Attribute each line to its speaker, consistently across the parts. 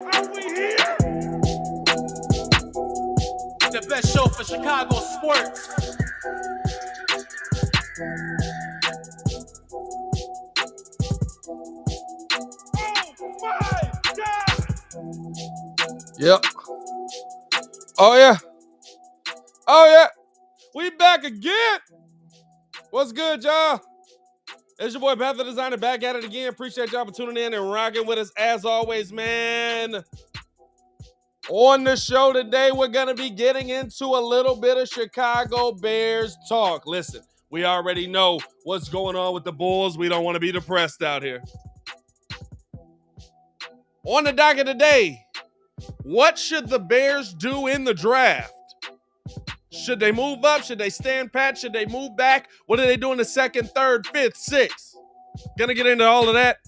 Speaker 1: Are we here? The best show for Chicago sports. Oh my God!
Speaker 2: Yep. Oh yeah. Oh yeah. We back again. What's good, y'all? It's your boy Panther Designer back at it again. Appreciate y'all for tuning in and rocking with us as always, man. On the show today, we're going to be getting into a little bit of Chicago Bears talk. Listen, we already know what's going on with the Bulls. We don't want to be depressed out here. On the docket today, what should the Bears do in the draft? Should they move up? Should they stand pat? Should they move back? What are they doing the second, third, fifth, sixth? Gonna get into all of that.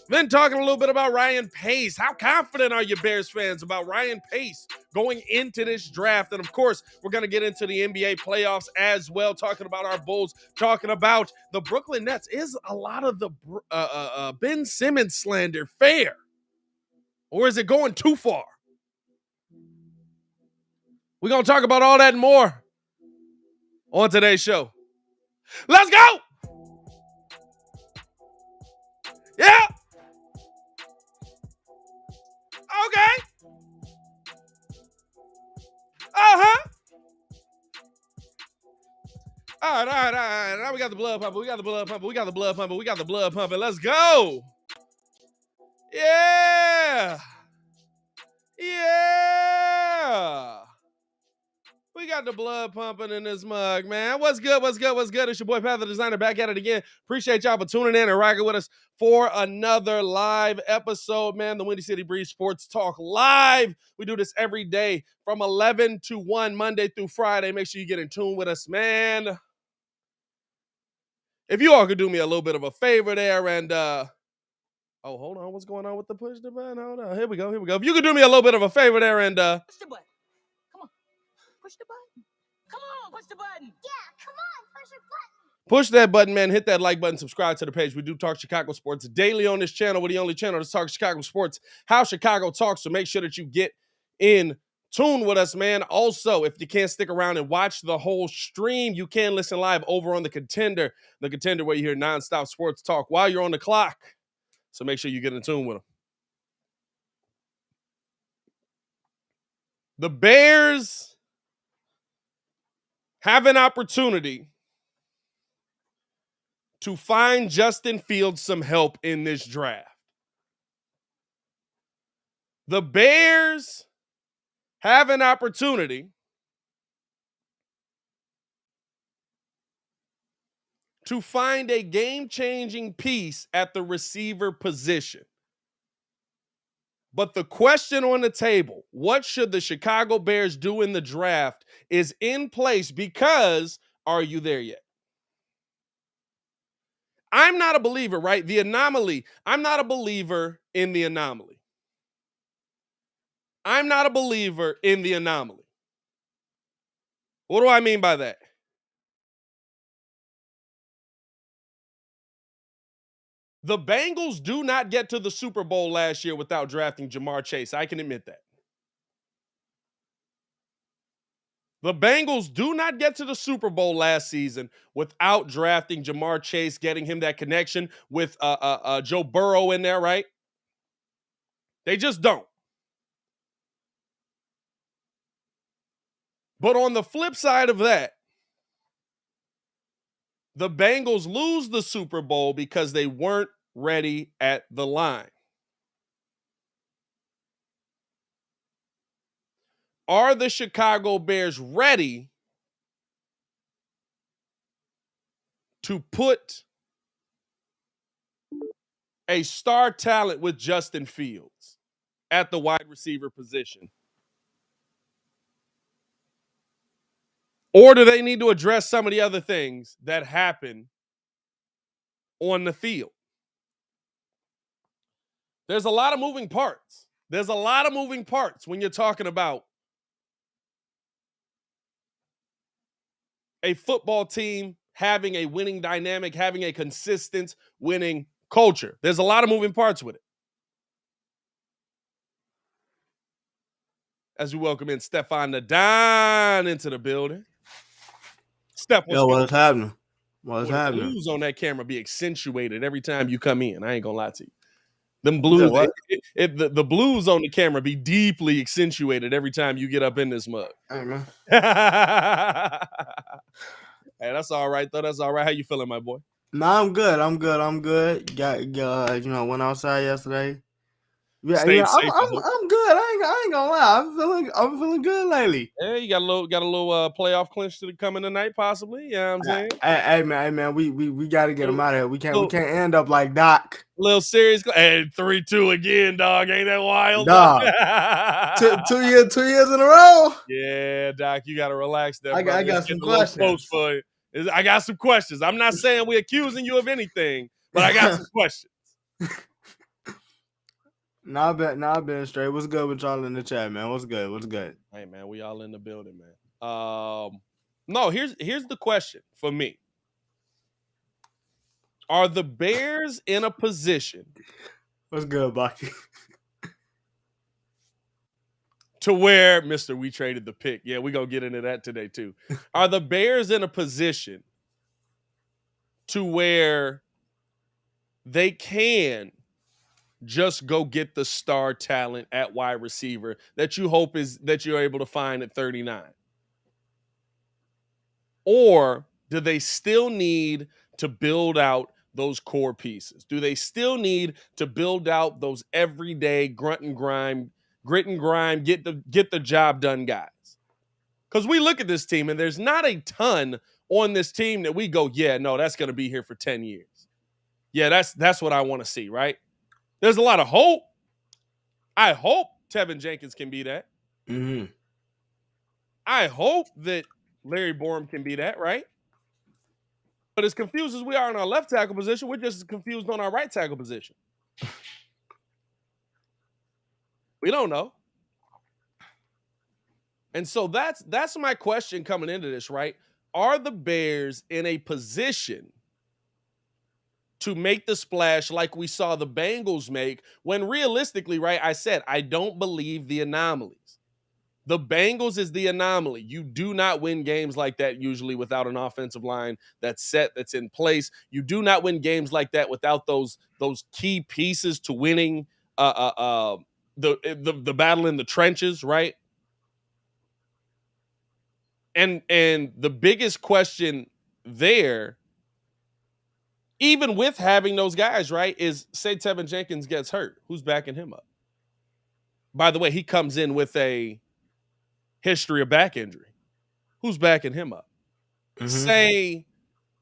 Speaker 2: Then talking a little bit about Ryan Pace. How confident are you Bears fans about Ryan Pace going into this draft? And of course, we're going to get into the NBA playoffs as well, talking about our Bulls, talking about the Brooklyn Nets. Is a lot of the Ben Simmons slander fair? Or is it going too far? We're going to talk about all that and more on today's show. Let's go! Yeah! Okay. Uh-huh. All right. Now we got the blood pumping. We got the blood pumping. Let's go. Yeah. We got the blood pumping in this mug, man. What's good? It's your boy, Panther Designer, back at it again. Appreciate y'all for tuning in and rocking with us for another live episode, man. The Windy City Breeze Sports Talk Live. We do this every day from 11 to 1, Monday through Friday. Make sure you get in tune with us, man. If you all could do me a little bit of a favor there and, oh, hold on. What's going on with the push the button? Hold on. Here we go. If you could do me a little bit of a favor there and,
Speaker 3: push the button. Come on. Push the button. Come on, push the button.
Speaker 4: Yeah, come on, push the button.
Speaker 2: push that button, man. Hit that like button. Subscribe to the page. We do talk Chicago sports daily on this channel. We're the only channel that talks Chicago sports, how Chicago talks. So make sure that you get in tune with us, man. Also, if you can't stick around and watch the whole stream, you can listen live over on the Contender. The Contender, where you hear nonstop sports talk while you're on the clock. So make sure you get in tune with them. The Bears have an opportunity to find Justin Fields some help in this draft. The Bears have an opportunity to find a game-changing piece at the receiver position. But the question on the table, what should the Chicago Bears do in the draft, is in place because are you there yet? I'm not a believer, right? The anomaly. I'm not a believer in the anomaly. I'm not a believer in the anomaly. What do I mean by that? The Bengals do not get to the Super Bowl last year without drafting Jamar Chase. I can admit that. The Bengals do not get to the Super Bowl last season without drafting Jamar Chase, getting him that connection with Joe Burrow in there, right? They just don't. But on the flip side of that, the Bengals lose the Super Bowl because they weren't ready at the line. Are the Chicago Bears ready to put a star talent with Justin Fields at the wide receiver position? Or do they need to address some of the other things that happen on the field? There's a lot of moving parts. When you're talking about a football team having a winning dynamic, having a consistent winning culture. There's a lot of moving parts with it. as we welcome in Stefan the Don into the building. Steph, what's
Speaker 5: Yo,
Speaker 2: good?
Speaker 5: what's happening? What's
Speaker 2: Boy, the
Speaker 5: happening?
Speaker 2: blues on that camera be accentuated every time you come in. I ain't gonna lie to you. Them
Speaker 5: You
Speaker 2: blues,
Speaker 5: said what?
Speaker 2: the blues on the camera be deeply accentuated every time you get up in this mug.
Speaker 5: Hey, man.
Speaker 2: Hey, that's all right though. That's all right. How you feeling, my boy?
Speaker 5: Nah, I'm good. I'm good. Went outside yesterday. Yeah,
Speaker 2: Stayed safe, I hope.
Speaker 5: I'm good. I ain't gonna lie. I'm feeling good lately.
Speaker 2: Yeah, you got a little playoff clinch to coming tonight, possibly. You know what I'm saying?
Speaker 5: Hey, man, we gotta get him out of here. We
Speaker 2: Little-
Speaker 5: can't end up like Doc.
Speaker 2: Little serious. Hey, 3-2 again, dog. Ain't that wild?
Speaker 5: Dog. two years in a row.
Speaker 2: Yeah, Doc, you gotta relax there,
Speaker 5: I
Speaker 2: brother.
Speaker 5: got
Speaker 2: It's
Speaker 5: some
Speaker 2: getting a little close
Speaker 5: questions.
Speaker 2: for you. I got some questions. I'm not saying we're accusing you of anything, but I got some questions.
Speaker 5: Nah, I've been straight. What's good with y'all in the chat, man? What's good?
Speaker 2: Hey, man, we all in the building, man. No, here's the question for me. Are the Bears in a position
Speaker 5: What's good, Baki?
Speaker 2: to where, Mr. We traded the pick? Yeah, we're going to get into that today, too. Are the Bears in a position to where they can just go get the star talent at wide receiver that you hope is that you're able to find at 39? Or do they still need to build out those core pieces? Do they still need to build out those everyday grit and grime, get the job done guys? Because we look at this team and there's not a ton on this team that we go, yeah, no, that's going to be here for 10 years. Yeah, that's what I want to see, right? There's a lot of hope. I hope Tevin Jenkins can be that.
Speaker 5: Mm-hmm.
Speaker 2: I hope that Larry Borum can be that, right? But as confused as we are in our left tackle position, we're just as confused on our right tackle position. We don't know. And so that's my question coming into this, right? Are the Bears in a position to make the splash like we saw the Bengals make when realistically, right, I said, I don't believe the anomalies. The Bengals is the anomaly. You do not win games like that usually without an offensive line that's set, that's in place. You do not win games like that without those key pieces to winning the battle in the trenches, right? And the biggest question there, even with having those guys, right, is say Tevin Jenkins gets hurt. Who's backing him up? By the way, he comes in with a history of back injury. Who's backing him up? Mm-hmm. Say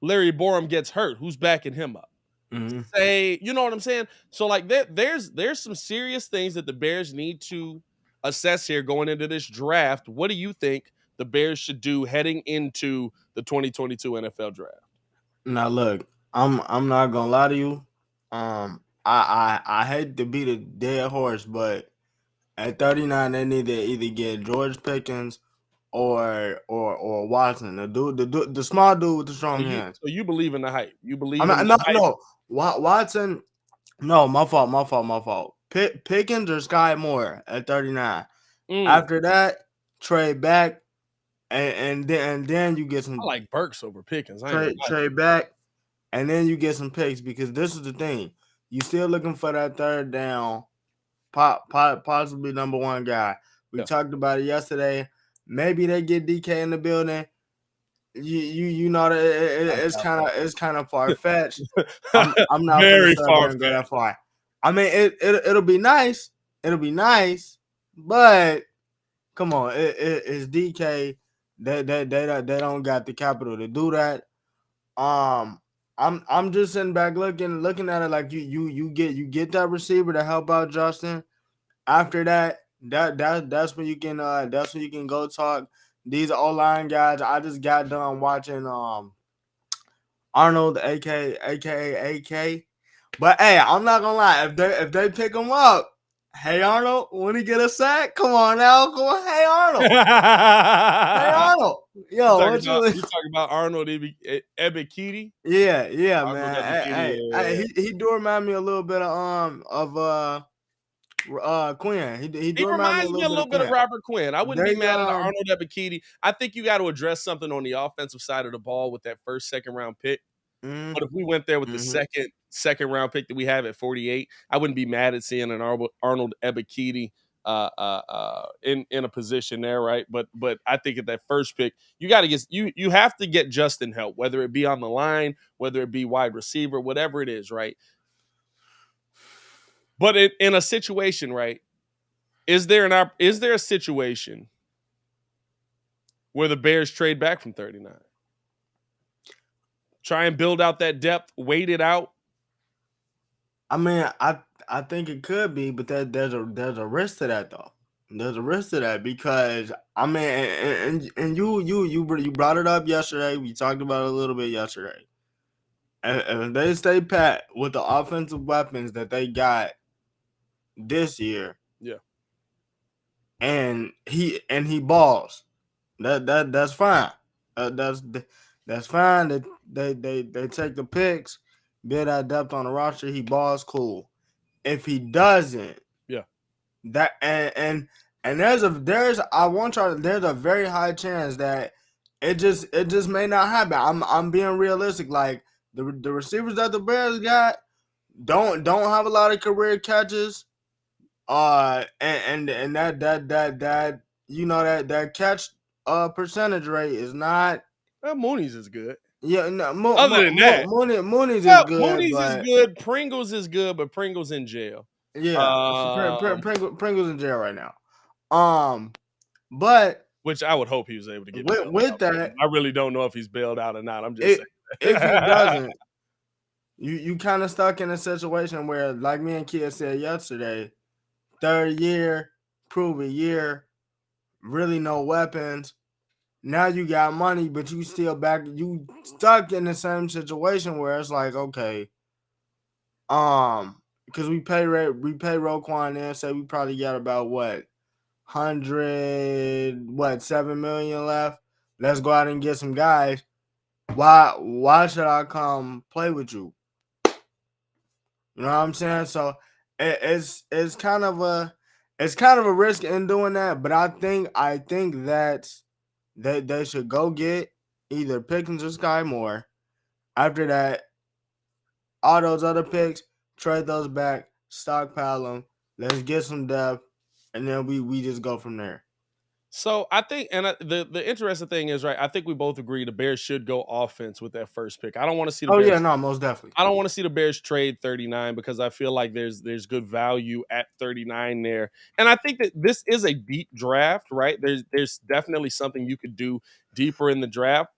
Speaker 2: Larry Borum gets hurt. Who's backing him up? Mm-hmm. Say, you know what I'm saying? So like there's some serious things that the Bears need to assess here going into this draft. What do you think the Bears should do heading into the 2022 NFL draft?
Speaker 5: Now look, I'm not gonna lie to you. I hate to beat a dead horse, but at 39 they need to either get George Pickens or Watson, the small dude with the strong hands.
Speaker 2: So you believe in the hype? You believe
Speaker 5: Watson? No, my fault. Pickens or Sky Moore at 39. After that, trade back, and then you get some.
Speaker 2: I like Burks over Pickens.
Speaker 5: Trade back, and then you get some picks because this is the thing. You still looking for that third down, possibly number one guy. We talked about it yesterday. Maybe they get DK in the building. You know that it's kind of far fetched. I'm not
Speaker 2: very far
Speaker 5: go that far. I mean it'll be nice. It'll be nice, but come on, it's DK. They don't got the capital to do that. I'm just sitting back looking at it like you get that receiver to help out Justin. After that's when you can go talk. These O-line guys, I just got done watching Arnold, aka AK. But hey, I'm not gonna lie, if they pick him up, hey Arnold, when he get a sack, come on now, come on, hey Arnold, hey Arnold, yo,
Speaker 2: you talking about Arnold Ebiketie?
Speaker 5: Yeah, Arnold, man. He do remind me a little bit of Quinn. He
Speaker 2: He
Speaker 5: do remind me a
Speaker 2: reminds me a
Speaker 5: little bit
Speaker 2: little
Speaker 5: of
Speaker 2: bit of
Speaker 5: Quinn.
Speaker 2: Robert Quinn. I wouldn't be
Speaker 5: They
Speaker 2: mad at Arnold Ebiketie. I think you got to address something on the offensive side of the ball with that first, second round pick.
Speaker 5: mhm,
Speaker 2: But if we went there with the
Speaker 5: mhm.
Speaker 2: second round pick that we have at 48, I wouldn't be mad at seeing an Arnold Ebiketie in a position there, right? But I think at that first pick, you got to get you have to get Justin help, whether it be on the line, whether it be wide receiver, whatever it is, right? But in a situation, right? Is there a situation where the Bears trade back from 39? Try and build out that depth, wait it out.
Speaker 5: I mean, I think it could be, but there's a risk to that though. There's a risk to that because I mean, and you brought it up yesterday. We talked about it a little bit yesterday. And if they stay pat with the offensive weapons that they got this year,
Speaker 2: Yeah.
Speaker 5: and he balls, that's fine. That's fine. They take the picks, build that depth on the roster. He balls, cool. If he doesn't,
Speaker 2: Yeah.
Speaker 5: that and there's a very high chance that it just may not happen. I'm being realistic. Like the receivers that the Bears got don't have a lot of career catches. And that that catch percentage rate is not.
Speaker 2: Mooney's is good.
Speaker 5: Yeah, no,
Speaker 2: Other than that,
Speaker 5: Mooney's is
Speaker 2: well,
Speaker 5: good,
Speaker 2: Mooney's is
Speaker 5: but
Speaker 2: good. Pringles is good, but Pringles in jail.
Speaker 5: yeah, Pringle's in jail right now. But
Speaker 2: Which I would hope he was able to get bailed
Speaker 5: with
Speaker 2: out.
Speaker 5: that,
Speaker 2: I really don't know if he's bailed out or not. I'm just saying.
Speaker 5: if he doesn't, you kind of stuck in a situation where, like me and Kia said yesterday, third year, prove a year, really no weapons. Now you got money, but you still you stuck in the same situation where it's like, okay, because we pay Roquan in, say we probably got about what 7 million left. Let's go out and get some guys. Why should I come play with you? You know what I'm saying? So it's kind of a risk in doing that, but I think that they should go get either Pickens or Sky Moore. After that, all those other picks, trade those back, stockpile them. Let's get some depth, and then we just go from there.
Speaker 2: So I think, and the interesting thing is, right? I think we both agree the Bears should go offense with that first pick. I don't want to see the Bears.
Speaker 5: Yeah, no, most definitely.
Speaker 2: I don't want to see the Bears trade 39 because I feel like there's good value at 39 there. And I think that this is a deep draft, right? There's definitely something you could do deeper in the draft.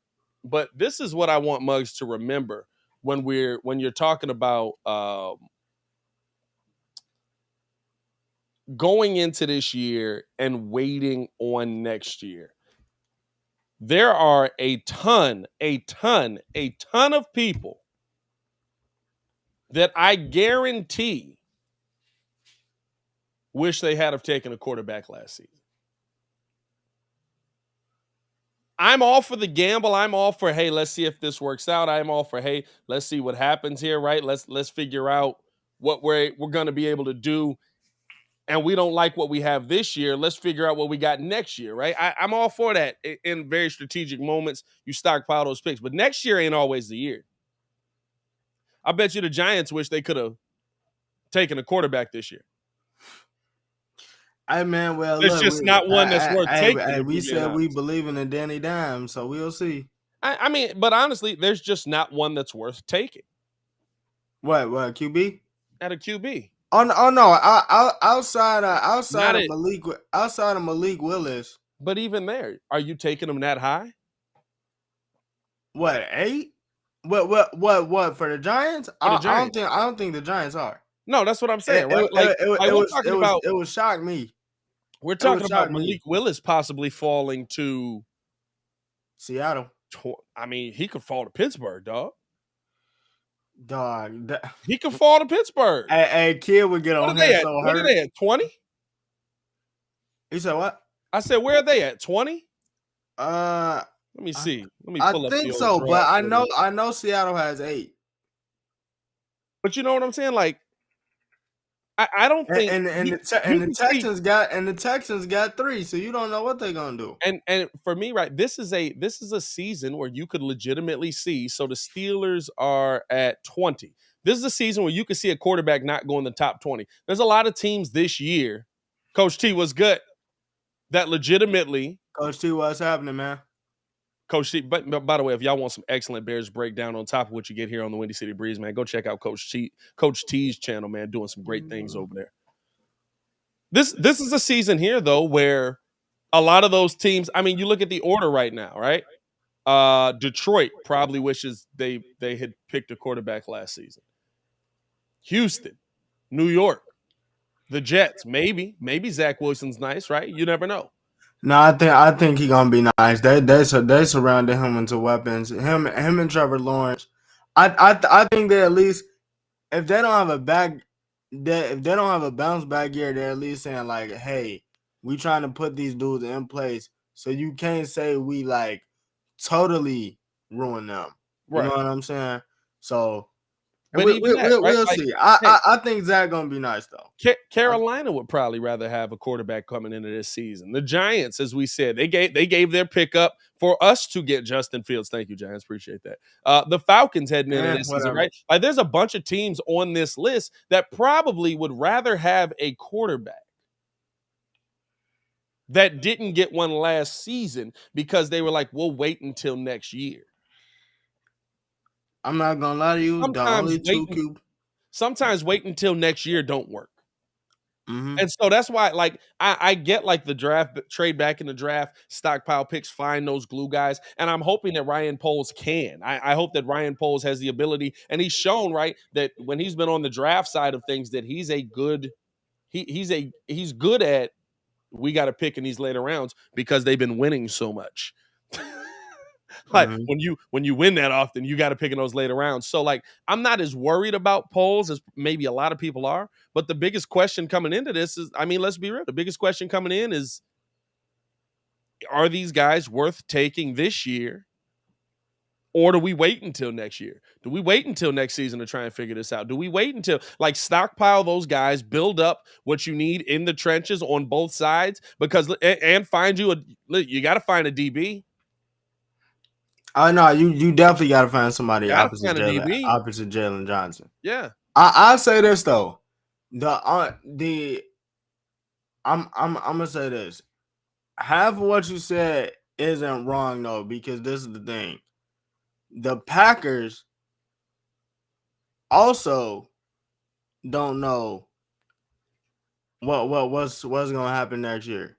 Speaker 2: But this is what I want Muggs to remember when you're talking about going into this year and waiting on next year. There are a ton of people that I guarantee wish they had have taken a quarterback last season. I'm all for the gamble. I'm all for, hey, let's see if this works out. I'm all for, hey, let's see what happens here, right? Let's figure out what we're going to be able to do. And we don't like what we have this year. Let's figure out what we got next year, right? I'm all for that. In very strategic moments, you stockpile those picks. But next year ain't always the year. I bet you the Giants wish they could have taken a quarterback this year.
Speaker 5: Hey man, well,
Speaker 2: there's just not one that's worth taking.
Speaker 5: We said we believe in the Danny Dime, so we'll see.
Speaker 2: I mean, but honestly, there's just not one that's worth taking.
Speaker 5: What QB?
Speaker 2: At a QB.
Speaker 5: Oh no! Outside of Malik Willis.
Speaker 2: But even there, are you taking them that high?
Speaker 5: What 8? What for the Giants? I don't think the Giants are.
Speaker 2: No, that's what I'm saying, right? It
Speaker 5: would shock me.
Speaker 2: We're talking about Malik Willis possibly falling to
Speaker 5: Seattle.
Speaker 2: I mean, he could fall to Pittsburgh, dog.
Speaker 5: He
Speaker 2: could fall to Pittsburgh.
Speaker 5: A kid would get on him so hurt.
Speaker 2: What are they at, 20?
Speaker 5: You said what?
Speaker 2: I said, where are they at, 20?
Speaker 5: Let
Speaker 2: me see. Let me
Speaker 5: pull up. I think so, but I know Seattle has 8.
Speaker 2: But you know what I'm saying? Like, I don't think
Speaker 5: And
Speaker 2: you
Speaker 5: the
Speaker 2: can see.
Speaker 5: Texans got 3, so you don't know what they're gonna do.
Speaker 2: And for me, right, this is a season where you could legitimately see. So the Steelers are at 20. This is a season where you could see a quarterback not go in the top 20. There's a lot of teams this year. Coach T was good. That legitimately,
Speaker 5: Coach T, what's happening, man?
Speaker 2: Coach T. But by the way, if y'all want some excellent Bears breakdown on top of what you get here on the Windy City Breeze, man, go check out Coach T's channel, man, doing some great things over there. This is a season here though where a lot of those teams. I mean, you look at the order right now, right? Detroit probably wishes they had picked a quarterback last season. Houston, New York, the Jets, maybe Zach Wilson's nice, right? You never know.
Speaker 5: No, I think he gonna be nice. They surrounded him into weapons. Him and Trevor Lawrence. I think they at least, if they don't have a bounce back year, they're at least saying like, hey, we trying to put these dudes in place. So you can't say we like totally ruin them. You
Speaker 2: Right.
Speaker 5: know what I'm saying? So
Speaker 2: But even that, right?
Speaker 5: we'll
Speaker 2: Like,
Speaker 5: see.
Speaker 2: hey,
Speaker 5: I think Zach gonna be nice though.
Speaker 2: Carolina would probably rather have a quarterback coming into this season. The Giants, as we said, they gave their pickup for us to get Justin Fields. Thank you, Giants. Appreciate that. The Falcons heading into this season,
Speaker 5: Whatever.
Speaker 2: right? Like, there's a bunch of teams on this list that probably would rather have a quarterback that didn't get one last season because they were like, we'll wait until next year.
Speaker 5: I'm not gonna lie to you.
Speaker 2: Sometimes waiting until next year don't work.
Speaker 5: Mm-hmm.
Speaker 2: And so that's why, like, I get like the draft, trade back in the draft, stockpile picks, find those glue guys. And I'm hoping that Ryan Poles can. I hope that Ryan Poles has the ability, and he's shown, right, that when he's been on the draft side of things, that he's good at, we got to pick in these later rounds because they've been winning so much. Like, when you win that often, you got to pick in those later rounds. So, like, I'm not as worried about polls as maybe a lot of people are. But the biggest question coming into this is, I mean, let's be real. The biggest question coming in is, are these guys worth taking this year? Or do we wait until next year? Do we wait until next season to try and figure this out? Do we wait until, like, stockpile those guys, build up what you need in the trenches on both sides? Because, and find you you got to find a DB.
Speaker 5: Oh no, you definitely got to find somebody opposite
Speaker 2: DB.
Speaker 5: Jalen Johnson.
Speaker 2: Yeah,
Speaker 5: I say this though, I'm gonna say this. Half of what you said isn't wrong though, because this is the thing. The Packers also don't know what's gonna happen next year.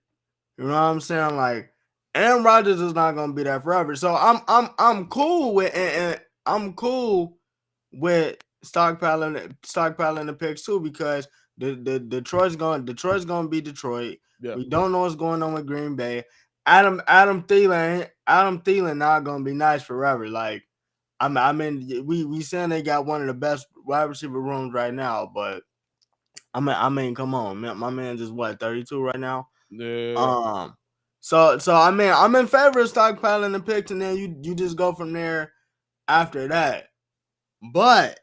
Speaker 5: You know what I'm saying? Like, Aaron Rodgers is not gonna be there forever. So I'm cool with and I'm cool with stockpiling the picks too, because the Detroit's gonna be Detroit.
Speaker 2: Yeah.
Speaker 5: We don't know what's going on with Green Bay. Adam Thielen not gonna be nice forever. Like, I mean we saying they got one of the best wide receiver rooms right now, but I mean come on, man, my man's just 32 right now.
Speaker 2: Yeah.
Speaker 5: So I mean, I'm in favor of stockpiling the picks, and then you just go from there after that. But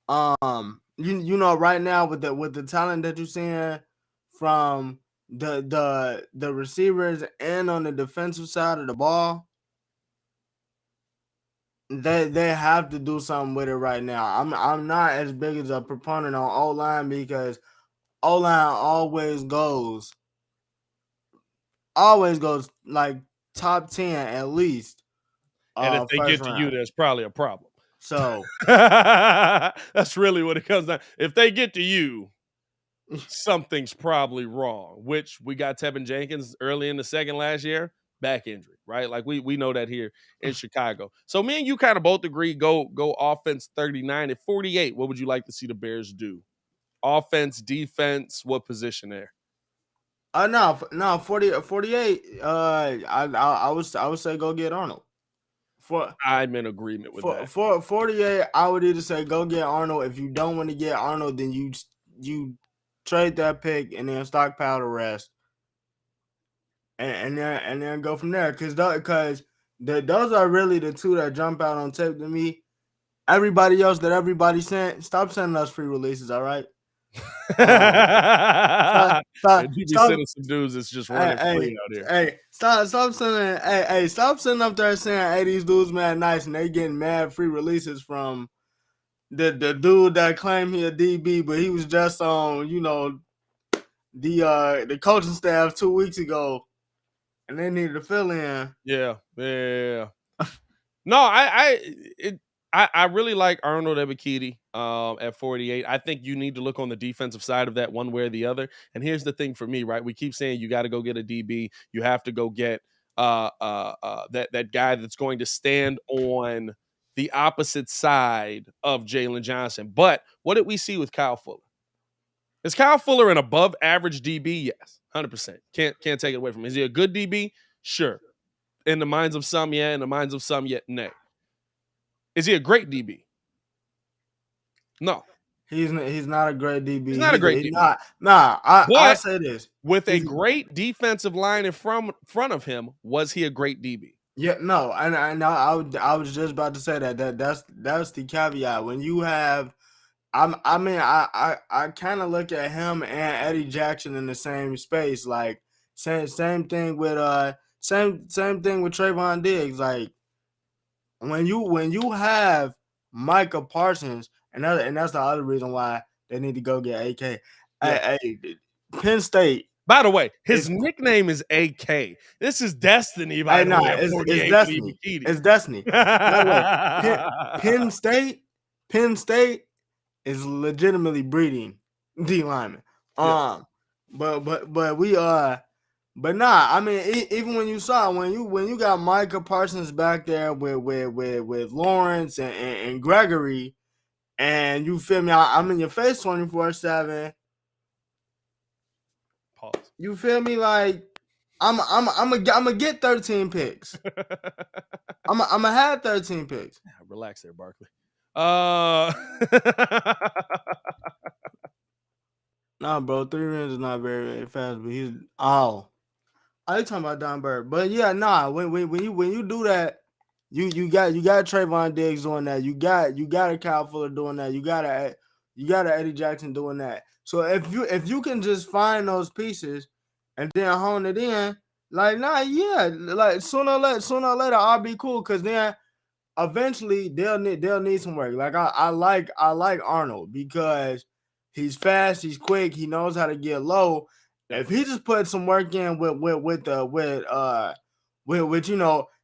Speaker 5: you know, right now with the talent that you're seeing from the receivers and on the defensive side of the ball, they have to do something with it right now. I'm not as big as a proponent on O-line, because O-line always goes like top 10 at least.
Speaker 2: And if they get to you, there's probably a problem.
Speaker 5: So
Speaker 2: that's really what it comes down. If they get to you, something's probably wrong. Which we got Tevin Jenkins early in the second last year, back injury, right? Like we know that here in Chicago. So me and you kind of both agree, go offense 39 at 48. What would you like to see the Bears do? Offense, defense, what position there?
Speaker 5: No, 48. I would say go get Arnold.
Speaker 2: I'm in agreement with that.
Speaker 5: For 48, I would either say go get Arnold. If you don't want to get Arnold, then you trade that pick and then stockpile the rest, and then go from there. Because those are really the two that jump out on tape to me. Everybody else that everybody sent, stop sending us free releases. All right. Stop,
Speaker 2: And
Speaker 5: stop,
Speaker 2: you be
Speaker 5: stop.
Speaker 2: sending some dudes that's just
Speaker 5: Hey,
Speaker 2: running
Speaker 5: hey,
Speaker 2: free out here.
Speaker 5: hey, stop sending, stop sitting up there saying, hey, these dudes mad nice and they getting mad free releases from the dude that claimed he a DB, but he was just on, the coaching staff 2 weeks ago, and they needed to fill in.
Speaker 2: Yeah. No, I really like Arnold Ebiketie at 48. I think you need to look on the defensive side of that one way or the other. And here's the thing for me, right? We keep saying you got to go get a DB. You have to go get that guy that's going to stand on the opposite side of Jalen Johnson. But what did we see with Kyle Fuller? Is Kyle Fuller an above average DB? Yes, 100%. Can't take it away from him. Is he a good DB? Sure. In the minds of some, yeah. In the minds of some, yet nay. Is he a great DB? No.
Speaker 5: He's not a great DB.
Speaker 2: He's not a great
Speaker 5: He's
Speaker 2: DB.
Speaker 5: not. I'll
Speaker 2: But
Speaker 5: say this.
Speaker 2: with a great defensive line in front of him, was he a great DB?
Speaker 5: Yeah, no, and I was just about to say that's the caveat. When you have, I kind of look at him and Eddie Jackson in the same space. Like same thing with same thing with Trayvon Diggs. Like when you have Micah Parsons, and that's the other reason why they need to go get AK.
Speaker 2: Yeah.
Speaker 5: Penn State.
Speaker 2: By the way, his nickname is AK. This is destiny, by the way.
Speaker 5: It's destiny. It's destiny. By the way, Penn State is legitimately breeding D linemen.
Speaker 2: Yeah.
Speaker 5: But nah. I mean, even when you got Micah Parsons back there with Lawrence and Gregory, and you feel me? I'm in your face 24/7.
Speaker 2: Pause.
Speaker 5: You feel me? Like I'm gonna get 13 picks. I'm gonna have 13 picks.
Speaker 2: Relax there, Barkley.
Speaker 5: Nah, bro, 3 rings is not very, very fast, but he's I talking about Don Bird. But yeah, nah, when you do that, you got Trayvon Diggs doing that. You got a Kyle Fuller doing that. You got a Eddie Jackson doing that. So if you can just find those pieces and then hone it in, like like sooner or later I'll be cool, because then eventually they'll need some work. Like I like Arnold because he's fast, he's quick, he knows how to get low. If he just put some work in with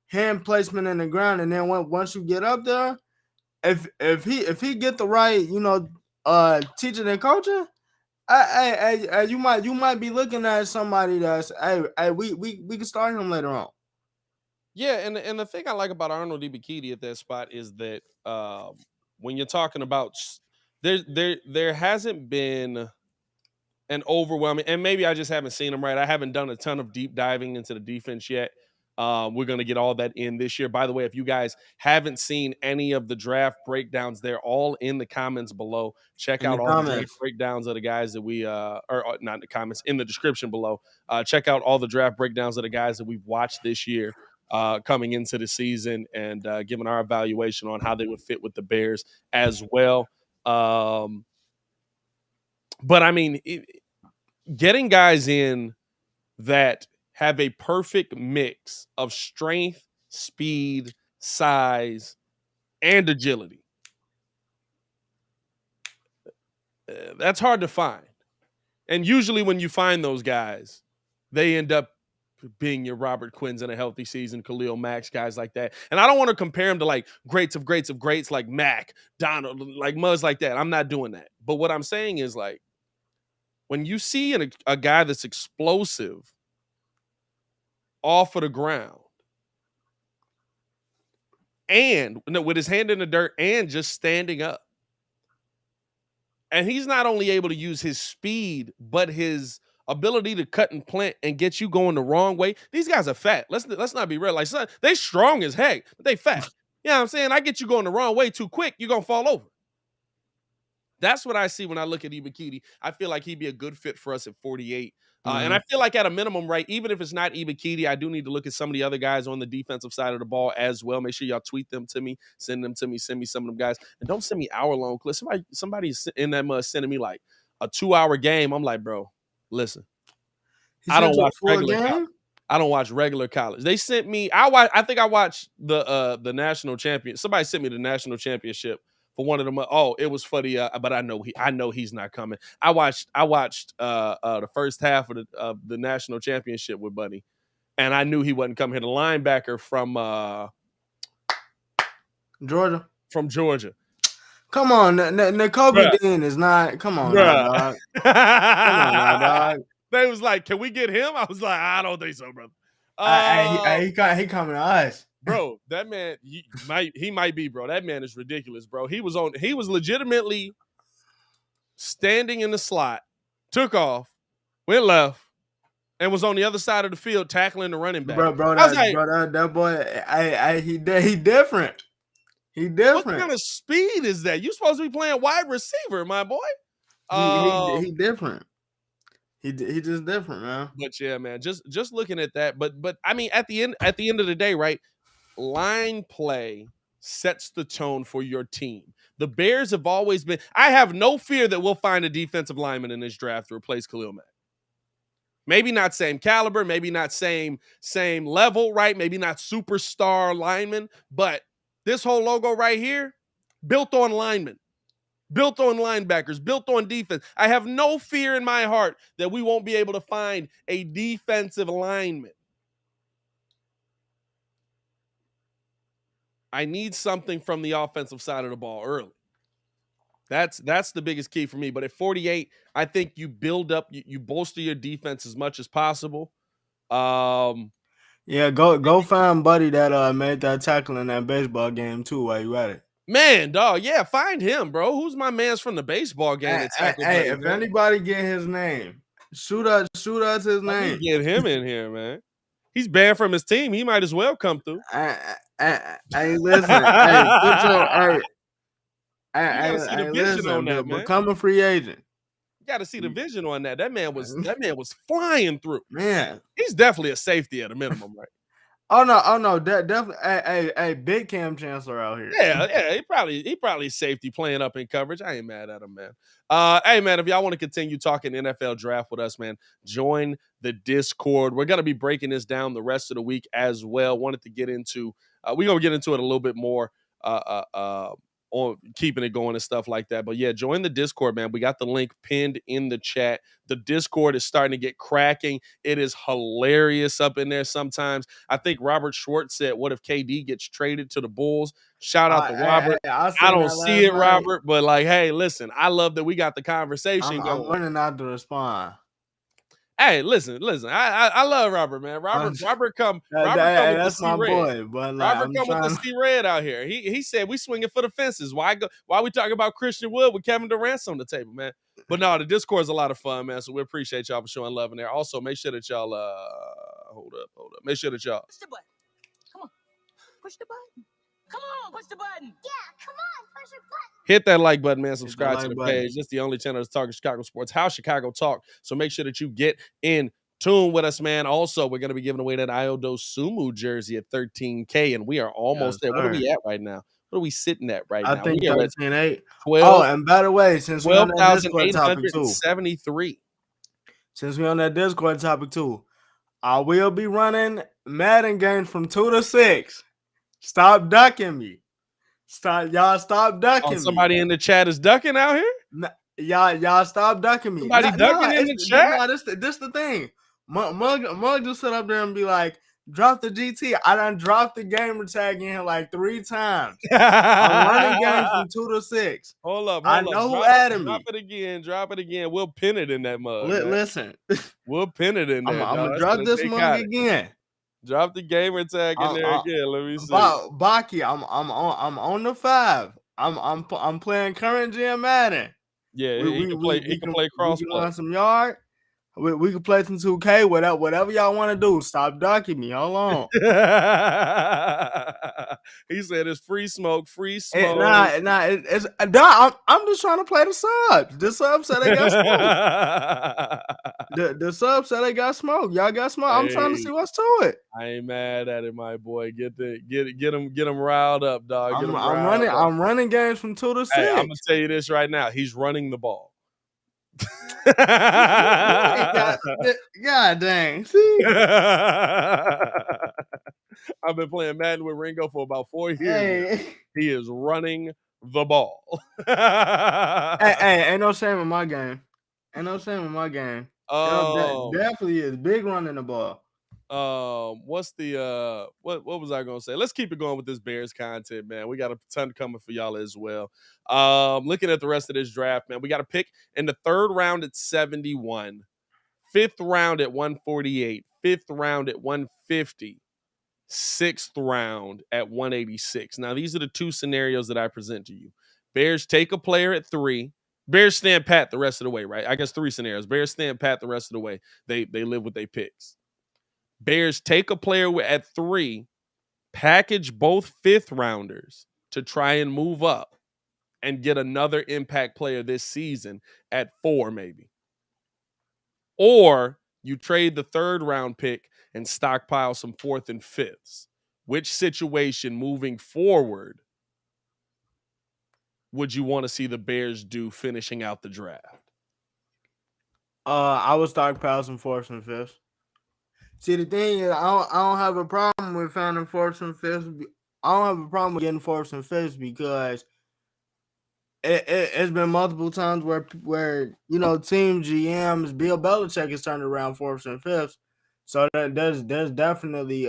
Speaker 5: hand placement in the ground, and then once you get up there, if he get the right teaching and coaching, you might be looking at somebody that's we can start him later on.
Speaker 2: Yeah, and the thing I like about Arnold Ebiketie at that spot is that when you're talking about there hasn't been an overwhelming, and maybe I just haven't seen him right. I haven't done a ton of deep diving into the defense yet. We're going to get all that in this year. By the way, if you guys haven't seen any of the draft breakdowns, they're all in the comments below. Check out all the draft breakdowns of the guys that we or not in the comments, in the description below. Check out all the draft breakdowns of the guys that we've watched this year coming into the season, and giving our evaluation on how they would fit with the Bears as well. But I mean, getting guys in that have a perfect mix of strength, speed, size, and agility. That's hard to find. And usually when you find those guys, they end up being your Robert Quinns in a healthy season, Khalil Mack's, guys like that. And I don't want to compare them to like greats of greats like Mack, Donald, like Muzz like that. I'm not doing that. But what I'm saying is, like, when you see a guy that's explosive off of the ground and with his hand in the dirt and just standing up, and he's not only able to use his speed, but his ability to cut and plant and get you going the wrong way. These guys are fat. Let's not be real. Like, they strong as heck, but they fat. You know what I'm saying? I get you going the wrong way too quick, you're going to fall over. That's what I see when I look at Ebiketie. I feel like he'd be a good fit for us at 48. And I feel like at a minimum, right, even if it's not Ebiketie, I do need to look at some of the other guys on the defensive side of the ball as well. Make sure y'all tweet them to me, send them to me, send me some of them guys. And don't send me hour-long clips. Somebody's in that mud sending me like a 2-hour game. I'm like, bro, listen,
Speaker 5: He
Speaker 2: I don't
Speaker 5: sent you a
Speaker 2: watch
Speaker 5: full
Speaker 2: regular
Speaker 5: game?
Speaker 2: college. I don't watch regular college. They sent me. I think I watched the national champion. Somebody sent me the national championship for one of them. Oh, it was for the. But I know he's not coming. I watched the first half of the national championship with Buddy, and I knew he wasn't coming here. The linebacker
Speaker 5: Georgia.
Speaker 2: from Georgia.
Speaker 5: Come on, Kobe
Speaker 2: Bruh.
Speaker 5: Dean is not. Come on, now, dog. Come on, now, dog.
Speaker 2: They was like, "Can we get him?" I was like, "I don't think so, brother."
Speaker 5: He coming to us,
Speaker 2: bro. That man, he might be, bro. That man is ridiculous, bro. He was legitimately standing in the slot, took off, went left, and was on the other side of the field tackling the running back.
Speaker 5: bro.
Speaker 2: I was like,
Speaker 5: That boy, he different. He different.
Speaker 2: What kind of speed is that? You supposed to be playing wide receiver, my boy.
Speaker 5: He different. He just different, man.
Speaker 2: But yeah, man, just looking at that. But I mean, at the end of the day, right? Line play sets the tone for your team. The Bears have always been. I have no fear that we'll find a defensive lineman in this draft to replace Khalil Mack. Maybe not same caliber, maybe not same level, right? Maybe not superstar lineman, but this whole logo right here, built on linemen, built on linebackers, built on defense. I have no fear in my heart that we won't be able to find a defensive lineman. I need something from the offensive side of the ball early. That's the biggest key for me. But at 48, I think you build up, you bolster your defense as much as possible.
Speaker 5: Yeah, go find Buddy that made that tackle in that baseball game too while you at it.
Speaker 2: Man, dog, yeah, find him, bro. Who's my man's from the baseball game?
Speaker 5: Hey, if anybody get his name, shoot us his name.
Speaker 2: Get him in here, man. He's banned from his team. He might as well come through.
Speaker 5: Hey, listen. Hey, listen, man. Become a free agent.
Speaker 2: You got to see the vision on that. That man was flying through.
Speaker 5: Man,
Speaker 2: he's definitely a safety at a minimum, right?
Speaker 5: Oh no, definitely. Hey, big Cam Chancellor out here.
Speaker 2: Yeah, he probably safety playing up in coverage. I ain't mad at him, man. Hey, man, if y'all want to continue talking NFL draft with us, man, join the Discord. We're gonna be breaking this down the rest of the week as well. Wanted to get into, we're gonna get into it a little bit more. On keeping it going and stuff like that. But yeah, join the Discord, man. We got the link pinned in the chat. The Discord is starting to get cracking. It is hilarious up in there sometimes. I think Robert Schwartz said, what if KD gets traded to the Bulls? Shout out to Robert. I don't see it, Robert, but like, hey, listen, I love that we got the conversation going.
Speaker 5: I'm learning not to respond.
Speaker 2: Hey, listen. I love Robert, man. Robert come.
Speaker 5: That's my boy. But like,
Speaker 2: Robert come with the C Red out here. He said we swinging for the fences. Why we talking about Christian Wood with Kevin Durant's on the table, man? But no, the Discord is a lot of fun, man. So we appreciate y'all for showing love in there. Also, make sure that y'all hold up. Make sure that y'all
Speaker 3: push the button. Come on, push the button. Come on, push the button.
Speaker 4: Yeah, come on, push the button.
Speaker 2: hit that like button, man. Subscribe to the page. This is the only channel that's talking Chicago sports. How Chicago talk. So make sure that you get in tune with us, man. Also, we're going to be giving away that Iodo Sumu jersey at $13K, and we are almost there. What are we at right now? What are we sitting at right now?
Speaker 5: I think 13.8.
Speaker 2: 12.
Speaker 5: Oh, and by the way, since we're on that Discord topic too,
Speaker 2: 12,873.
Speaker 5: Since we're on that Discord topic too, I will be running Madden games from 2 to 6. Stop ducking me. Stop ducking me.
Speaker 2: Somebody in the chat is ducking out here?
Speaker 5: Y'all stop ducking me.
Speaker 2: Somebody ducking in the chat?
Speaker 5: This the thing. Mug just sit up there and be like, drop the GT. I done dropped the gamer tag in here like 3 times. I'm running games from 2 to 6.
Speaker 2: Hold up.
Speaker 5: I know who added me.
Speaker 2: Drop it again. We'll pin it in that mug.
Speaker 5: Listen.
Speaker 2: We'll pin it in there.
Speaker 5: I'm going to drop this mug again.
Speaker 2: Drop the gamer tag in there again. Let me see.
Speaker 5: Baki, I'm on the 5. I'm playing current GM Madden.
Speaker 2: Yeah, he can play crossplay.
Speaker 5: We can run some yard. We can play some 2K. Whatever y'all want to do. Stop ducking me. Hold on.
Speaker 2: He said it's free smoke.
Speaker 5: It's I'm just trying to play the subs. The subs said they got smoke. the subs said they got smoke. Y'all got smoke. I'm trying to see what's to it.
Speaker 2: I ain't mad at it, my boy. Get him riled up, dog.
Speaker 5: I'm running games from 2 to 6.
Speaker 2: Hey, I'm gonna tell you this right now. He's running the ball.
Speaker 5: God dang. See?
Speaker 2: I've been playing Madden with Ringo for about 4 years now.
Speaker 5: Hey.
Speaker 2: He is running the ball.
Speaker 5: Hey, ain't no shame in my game. Ain't no shame in my game. That definitely is big running the ball.
Speaker 2: What's the what was I gonna say? Let's keep it going with this Bears content, man. We got a ton coming for y'all as well. Looking at the rest of this draft, man, we got a pick in the 3rd round at 71, 5th round at 148, 5th round at 150, 6th round at 186. Now, these are the 2 scenarios that I present to you. Bears take a player at 3. Bears stand pat the rest of the way, right? I guess 3 scenarios. Bears stand pat the rest of the way. They live with their picks. Bears take a player at 3, package both 5th rounders to try and move up and get another impact player this season at 4, maybe. Or you trade the 3rd round pick and stockpile some 4th and 5ths. Which situation moving forward would you want to see the Bears do finishing out the draft?
Speaker 5: I would stockpile some 4th and 5th. See, the thing is, I don't have a problem with finding 4th and 5th. I don't have a problem with getting 4th and 5th because it's been multiple times where you know team GMs, Bill Belichick has turned around 4th and 5th. So there's definitely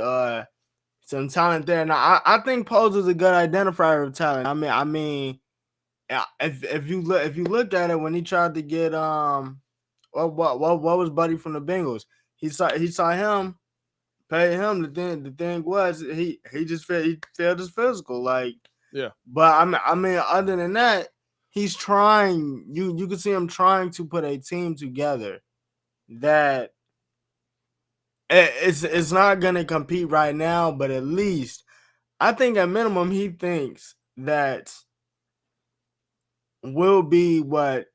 Speaker 5: some talent there. Now I think Pose is a good identifier of talent. I mean, if you look at it when he tried to get what was Buddy from the Bengals? He saw him, paid him. The thing was he failed his physical, like.
Speaker 2: Yeah.
Speaker 5: But I mean, other than that, he's trying. You can see him trying to put a team together that it's not gonna compete right now, but at least I think at minimum he thinks that will be what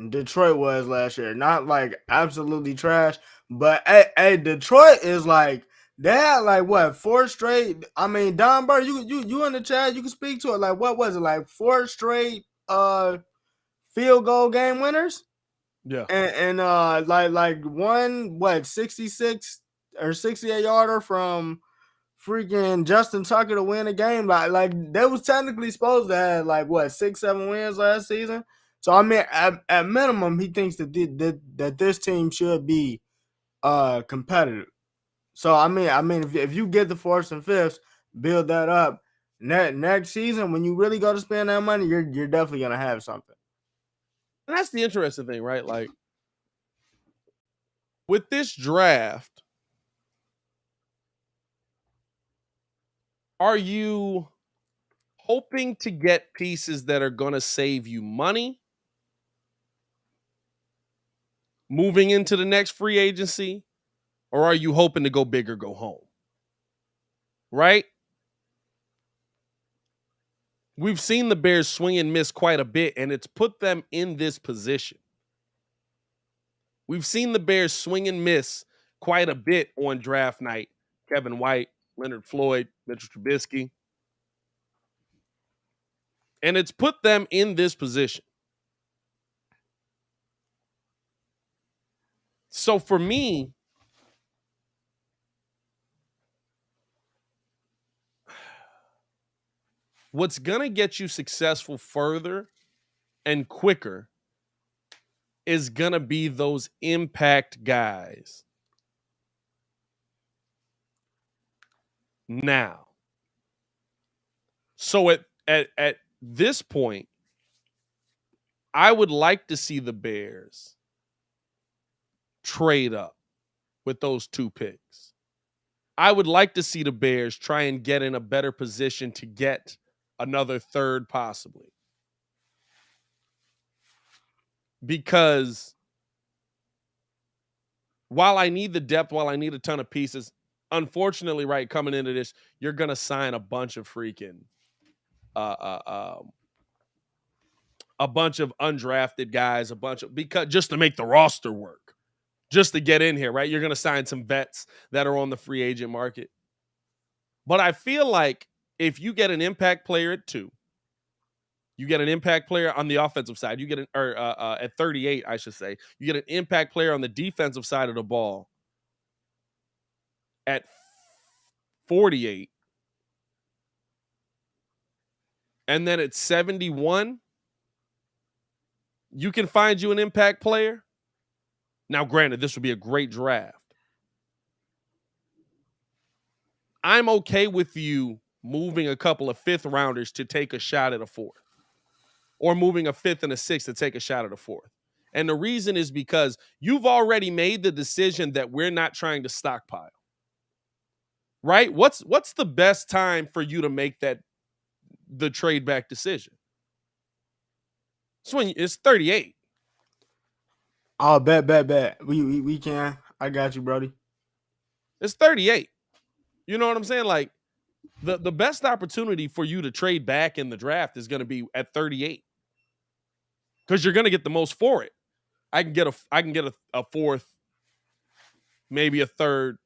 Speaker 5: Detroit was last year. Not like absolutely trash, but hey, Detroit is like they had like what 4 straight. I mean, Don Burr, you in the chat, you can speak to it. Like what was it like 4 straight field goal game winners?
Speaker 2: Yeah.
Speaker 5: And like one what 66 or 68 yarder from freaking Justin Tucker to win a game. Like they was technically supposed to have like what 6-7 wins last season. So I mean, at minimum, he thinks that this team should be competitive. So I mean, if you get the 4th and 5th, build that up. Next season, when you really go to spend that money, you're definitely gonna have something.
Speaker 2: And that's the interesting thing, right? Like with this draft, are you hoping to get pieces that are going to save you money moving into the next free agency? Or are you hoping to go big or go home? Right? We've seen the Bears swing and miss quite a bit, and it's put them in this position. We've seen the Bears swing and miss quite a bit on draft night. Kevin White, Leonard Floyd, Mitchell Trubisky. And it's put them in this position. So for me, what's going to get you successful further and quicker is going to be those impact guys. Now. So at this point, I would like to see the Bears trade up with those 2 picks. I would like to see the Bears try and get in a better position to get another 3rd possibly. Because while I need the depth, while I need a ton of pieces, unfortunately, right, coming into this, you're going to sign a bunch of freaking a bunch of undrafted guys, because just to make the roster work, just to get in here, right? You're going to sign some vets that are on the free agent market. But I feel like if you get an impact player at 2, You get an impact player on the offensive side. You get at 38, I should say. You get an impact player on the defensive side of the ball at 48. And then at 71, you can find you an impact player. Now, granted, this would be a great draft. I'm okay with you moving a couple of fifth rounders to take a shot at a fourth, or moving a fifth and a sixth to take a shot at a fourth. And the reason is because you've already made the decision that we're not trying to stockpile. Right? What's the best time for you to make the trade back decision? It's 38.
Speaker 5: Oh, bet. We can. I got you, Brody.
Speaker 2: It's 38. You know what I'm saying? Like the best opportunity for you to trade back in the draft is going to be at 38. Because you're going to get the most for it. I can get a fourth, maybe a third.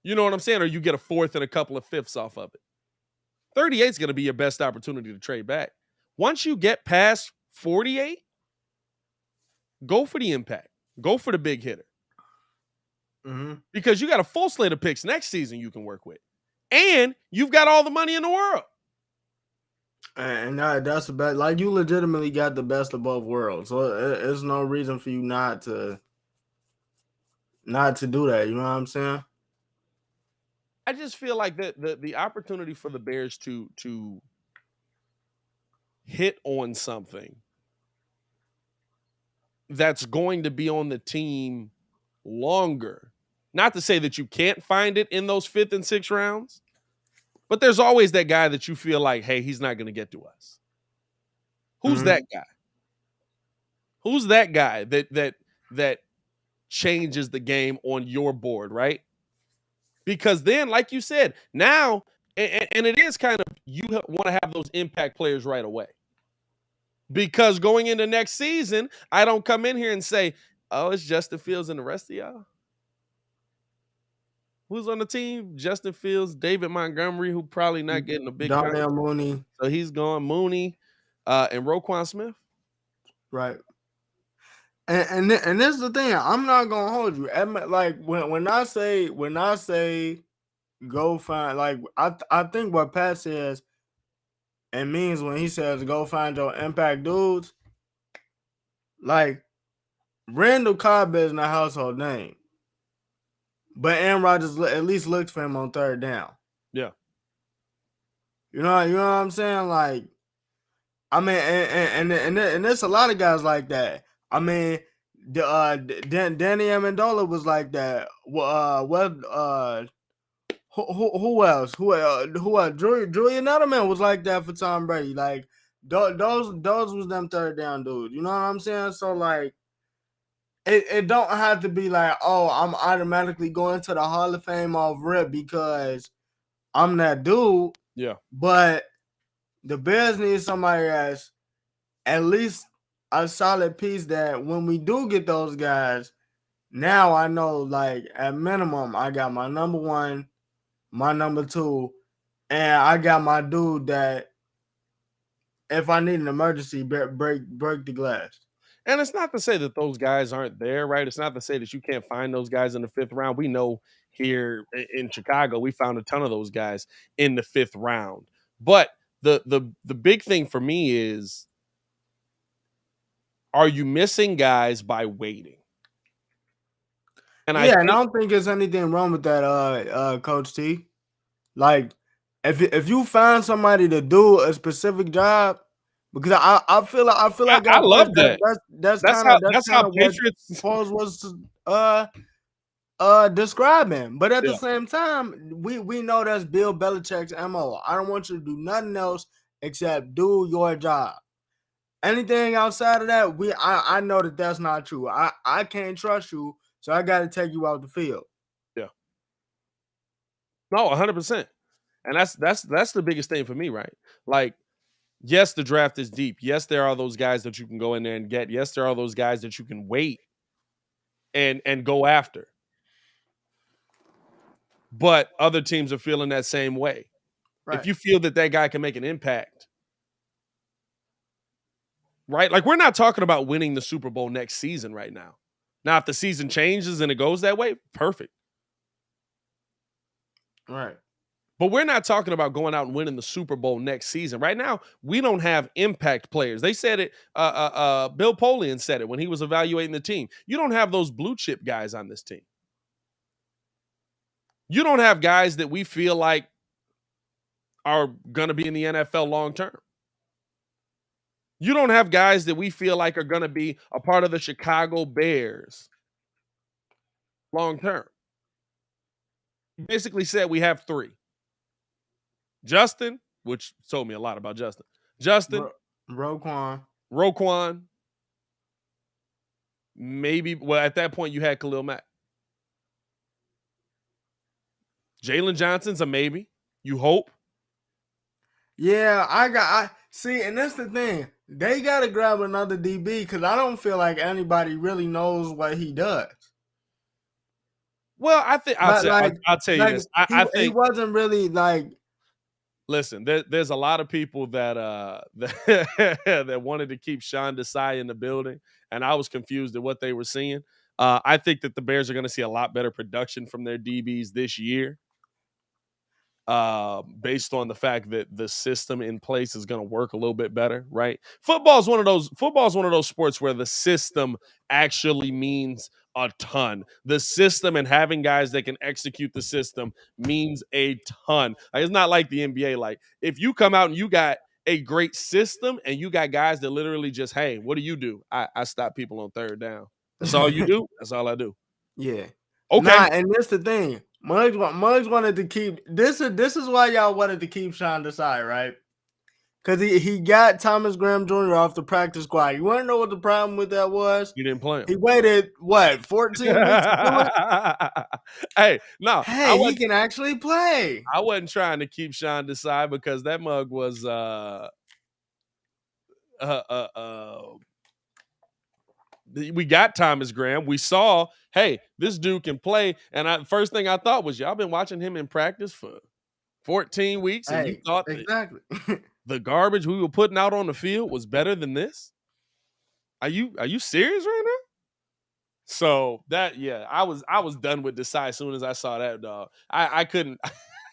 Speaker 2: You know what I'm saying? Or you get a fourth and a couple of fifths off of it. 38 is going to be your best opportunity to trade back. Once you get past 48, go for the impact. Go for the big hitter.
Speaker 5: Mm-hmm.
Speaker 2: Because you got a full slate of picks next season you can work with. And you've got all the money in the world.
Speaker 5: And that's the best. Like, you legitimately got the best of both worlds. So there's no reason for you not to do that. You know what I'm saying?
Speaker 2: I just feel like the opportunity for the Bears to hit on something that's going to be on the team longer. Not to say that you can't find it in those 5th and 6th rounds, but there's always that guy that you feel like, hey, he's not going to get to us. Who's that guy? Who's that guy that changes the game on your board, right? Because then, like you said, now, and it is kind of, you want to have those impact players right away. Because going into next season, I don't come in here and say, oh, it's Justin Fields and the rest of y'all. Who's on the team? Justin Fields, David Montgomery, who probably not getting a big
Speaker 5: Darnell Mooney.
Speaker 2: So he's gone. Mooney and Roquan Smith.
Speaker 5: Right. And this is the thing. I'm not gonna hold you. Like when I say go find, like I think what Pat says it means when he says go find your impact dudes. Like, Randall Cobb is not a household name, but Aaron Rodgers at least looked for him on 3rd down.
Speaker 2: Yeah.
Speaker 5: You know what I'm saying? Like, I mean, and there's a lot of guys like that. I mean, Danny Amendola was like that. Who else? Julian Edelman was like that for Tom Brady. Like, those was them 3rd down dudes. You know what I'm saying? So, like, it don't have to be like, oh, I'm automatically going to the Hall of Fame off rip because I'm that dude.
Speaker 2: Yeah.
Speaker 5: But the Bears need somebody that's at least a solid piece that when we do get those guys, now I know, like, at minimum, I got my number 1, my number 2, and I got my dude that if I need an emergency, break the glass.
Speaker 2: And it's not to say that those guys aren't there, right? It's not to say that you can't find those guys in the 5th round. We know here in Chicago, we found a ton of those guys in the 5th round. But the big thing for me is, are you missing guys by waiting? And I
Speaker 5: don't think there's anything wrong with that, Coach T. Like, if you find somebody to do a specific job, because I feel like
Speaker 2: I love that.
Speaker 5: That's
Speaker 2: how
Speaker 5: what
Speaker 2: Patriots
Speaker 5: Paul was describing. But at the same time, we know that's Bill Belichick's MO. I don't want you to do nothing else except do your job. Anything outside of that, I know that's not true. I can't trust you, so I got to take you out the field.
Speaker 2: Yeah. No, 100%. And that's the biggest thing for me, right? Like, yes, the draft is deep. Yes, there are those guys that you can go in there and get. Yes, there are those guys that you can wait and go after. But other teams are feeling that same way. Right. If you feel that guy can make an impact, right? Like, we're not talking about winning the Super Bowl next season right now. Now, if the season changes and it goes that way, perfect.
Speaker 5: Right.
Speaker 2: But we're not talking about going out and winning the Super Bowl next season. Right now, we don't have impact players. They said it. Bill Polian said it when he was evaluating the team. You don't have those blue chip guys on this team. You don't have guys that we feel like are going to be in the NFL long term. You don't have guys that we feel like are going to be a part of the Chicago Bears long term. He basically said we have 3. Justin, which told me a lot about Justin. Justin, Roquan, maybe. Well, at that point, you had Khalil Mack. Jalen Johnson's a maybe. You hope.
Speaker 5: Yeah, I see, and that's the thing. They got to grab another DB because I don't feel like anybody really knows what he does.
Speaker 2: Well, I think I'll tell you this. I think
Speaker 5: he wasn't really like.
Speaker 2: Listen, there's a lot of people that that wanted to keep Sean Desai in the building, and I was confused at what they were seeing. I think that the Bears are going to see a lot better production from their DBs this year, based on the fact that the system in place is going to work a little bit better. Right? Football is one of those sports where the system actually means a ton. The system and having guys that can execute the system means a ton. Like, it's not like the NBA. Like, if you come out and you got a great system and you got guys that literally just, hey, what do? I stop people on third down. That's all you do? That's all I do.
Speaker 5: Yeah.
Speaker 2: Okay.
Speaker 5: Nah, and that's the thing. Muggs wanted to keep this is why y'all wanted to keep Sean Desai, right? Because he got Thomas Graham Jr. off the practice squad. You want to know what the problem with that was?
Speaker 2: You didn't play him.
Speaker 5: He waited, 14 weeks to do it?
Speaker 2: Hey,
Speaker 5: he can actually play.
Speaker 2: I wasn't trying to keep Sean Desai because that mug was we got Thomas Graham. We saw, hey, this dude can play. And first thing I thought was, y'all been watching him in practice for 14 weeks, and you thought
Speaker 5: exactly
Speaker 2: the garbage we were putting out on the field was better than this? Are you serious right now? So that, yeah, I was done with Desai as soon as I saw that, dog. I couldn't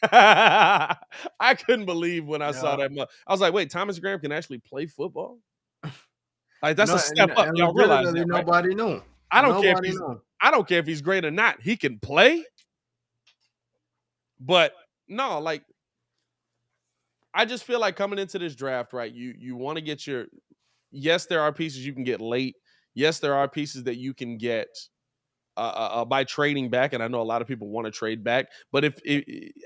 Speaker 2: I couldn't believe when I saw that. I was like, wait, Thomas Graham can actually play football? Like, that's a step up. Y'all realize that, right?
Speaker 5: Nobody knew.
Speaker 2: I don't care if he's great or not. He can play. But no, like, I just feel like coming into this draft, right? You want to get yes, there are pieces you can get late. Yes, there are pieces that you can get by trading back, and I know a lot of people want to trade back. But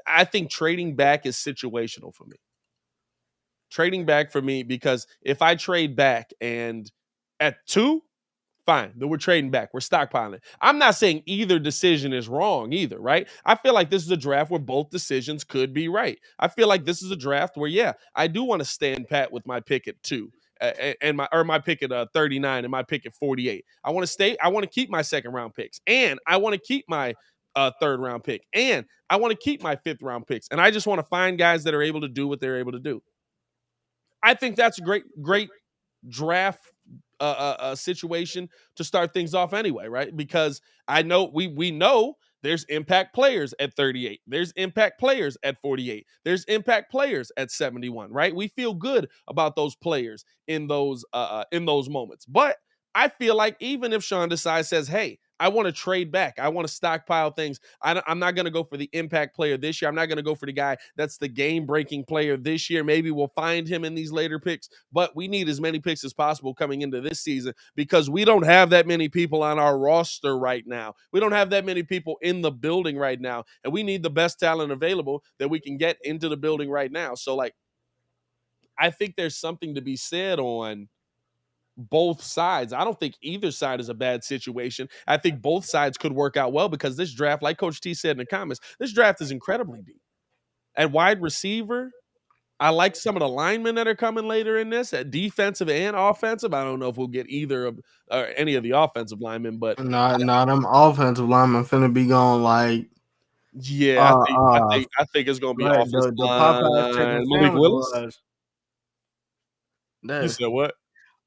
Speaker 2: I think trading back is situational for me. Trading back for me, because if I trade back and at 2, fine, then we're trading back. We're stockpiling. I'm not saying either decision is wrong either, right? I feel like this is a draft where both decisions could be right. I feel like this is a draft where, yeah, I do want to stand pat with my pick at 2. And my pick at 39 and my pick at 48. I want to keep my second round picks, and I want to keep my third round pick, and I want to keep my 5th round picks. And I just want to find guys that are able to do what they're able to do. I think that's a great draft situation to start things off anyway, right? Because I know we know there's impact players at 38. There's impact players at 48. There's impact players at 71, right? We feel good about those players in those moments. But I feel like even if Sean Desai says, hey, I want to trade back, I want to stockpile things, I'm not going to go for the impact player this year. I'm not going to go for the guy that's the game-breaking player this year. Maybe we'll find him in these later picks, but we need as many picks as possible coming into this season because we don't have that many people on our roster right now. We don't have that many people in the building right now, and we need the best talent available that we can get into the building right now. So, like, I think there's something to be said on both sides. I don't think either side is a bad situation. I think both sides could work out well because this draft, like Coach T said in the comments, this draft is incredibly deep. At wide receiver, I like some of the linemen that are coming later in this, at defensive and offensive. I don't know if we'll get either of or any of the offensive linemen, but
Speaker 5: them offensive linemen finna be going like.
Speaker 2: Yeah, I think it's gonna be offensive line. Malik Willis.
Speaker 5: You
Speaker 2: said what?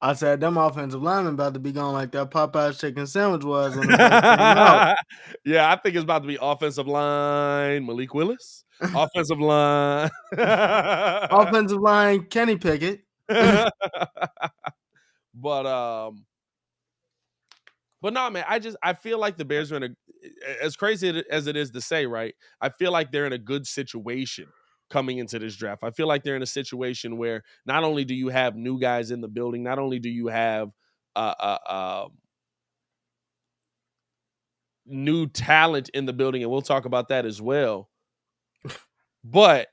Speaker 5: I said them offensive linemen about to be going like that Popeye's chicken sandwich was when it first came out.
Speaker 2: Yeah, I think it's about to be offensive line Malik Willis, offensive line.
Speaker 5: Offensive line Kenny Pickett.
Speaker 2: But no, man, I feel like the Bears are in as crazy as it is to say, right? I feel like they're in a good situation coming into this draft. I feel like they're in a situation where not only do you have new guys in the building, not only do you have new talent in the building, and we'll talk about that as well, but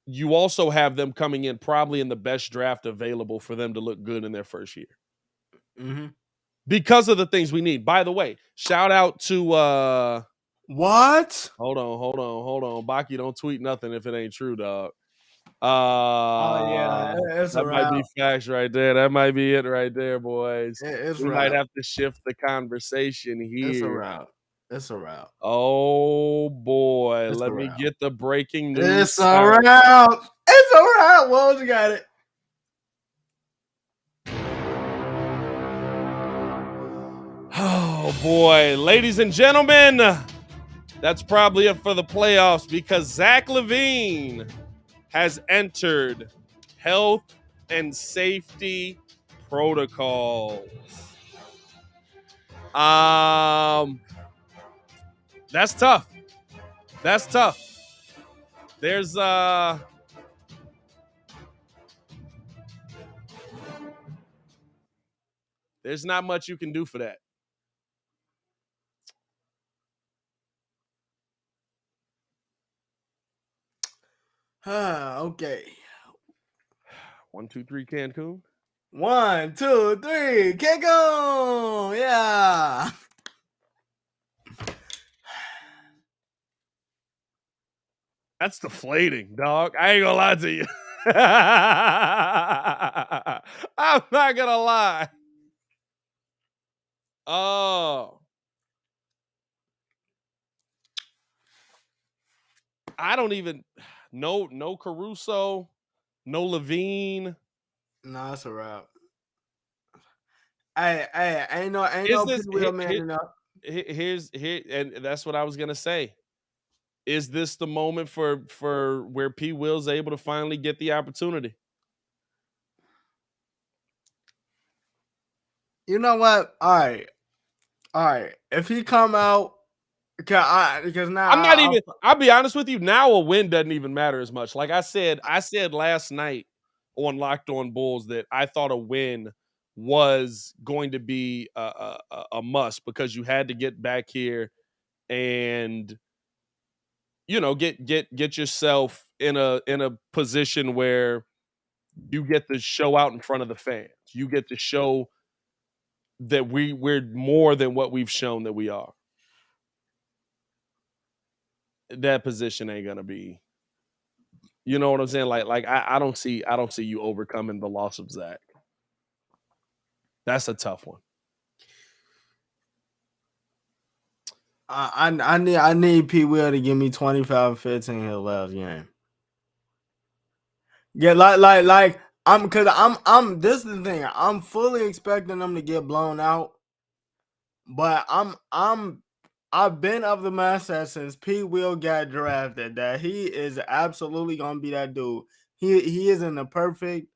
Speaker 2: you also have them coming in probably in the best draft available for them to look good in their first year.
Speaker 5: Mm-hmm.
Speaker 2: Because of the things we need. By the way, shout out to
Speaker 5: what?
Speaker 2: Hold on. Baki, don't tweet nothing if it ain't true, dog.
Speaker 5: Oh yeah, it's
Speaker 2: That might be facts right there. That might be it right there, boys.
Speaker 5: It's
Speaker 2: We might have to shift the conversation here.
Speaker 5: It's a wrap. It's a wrap.
Speaker 2: Oh boy,
Speaker 5: It's
Speaker 2: let
Speaker 5: a
Speaker 2: me
Speaker 5: wrap.
Speaker 2: get the breaking news.
Speaker 5: It's a wrap. It's a wrap. Well, you got it.
Speaker 2: Oh boy, ladies and gentlemen, that's probably it for the playoffs because Zach LaVine has entered health and safety protocols. That's tough. That's tough. There's not much you can do for that.
Speaker 5: Okay.
Speaker 2: 1, 2, 3, Cancun.
Speaker 5: 1, 2, 3, Cancun. Yeah.
Speaker 2: That's deflating, dog. I ain't gonna lie to you. I'm not gonna lie. Oh. I don't even no Caruso, no Levine.
Speaker 5: No, it's a wrap. Ain't no P-Will man enough.
Speaker 2: And that's what I was gonna say. Is this the moment for where P. Will's able to finally get the opportunity?
Speaker 5: You know what? All right. If he come out, because now
Speaker 2: I'm not even. I'll be honest with you. Now a win doesn't even matter as much. Like I said last night on Locked On Bulls that I thought a win was going to be a must because you had to get back here and get yourself in a position where you get to show out in front of the fans. You get to show that we're more than what we've shown that we are. That position ain't gonna be. You know what I'm saying? Like I don't see you overcoming the loss of Zach. That's a tough one.
Speaker 5: I need P. Will to give me 25-15 his last game. Yeah, like I'm this is the thing. I'm fully expecting them to get blown out. But I've been of the mindset since P. Will got drafted that he is absolutely gonna be that dude. He is in the perfect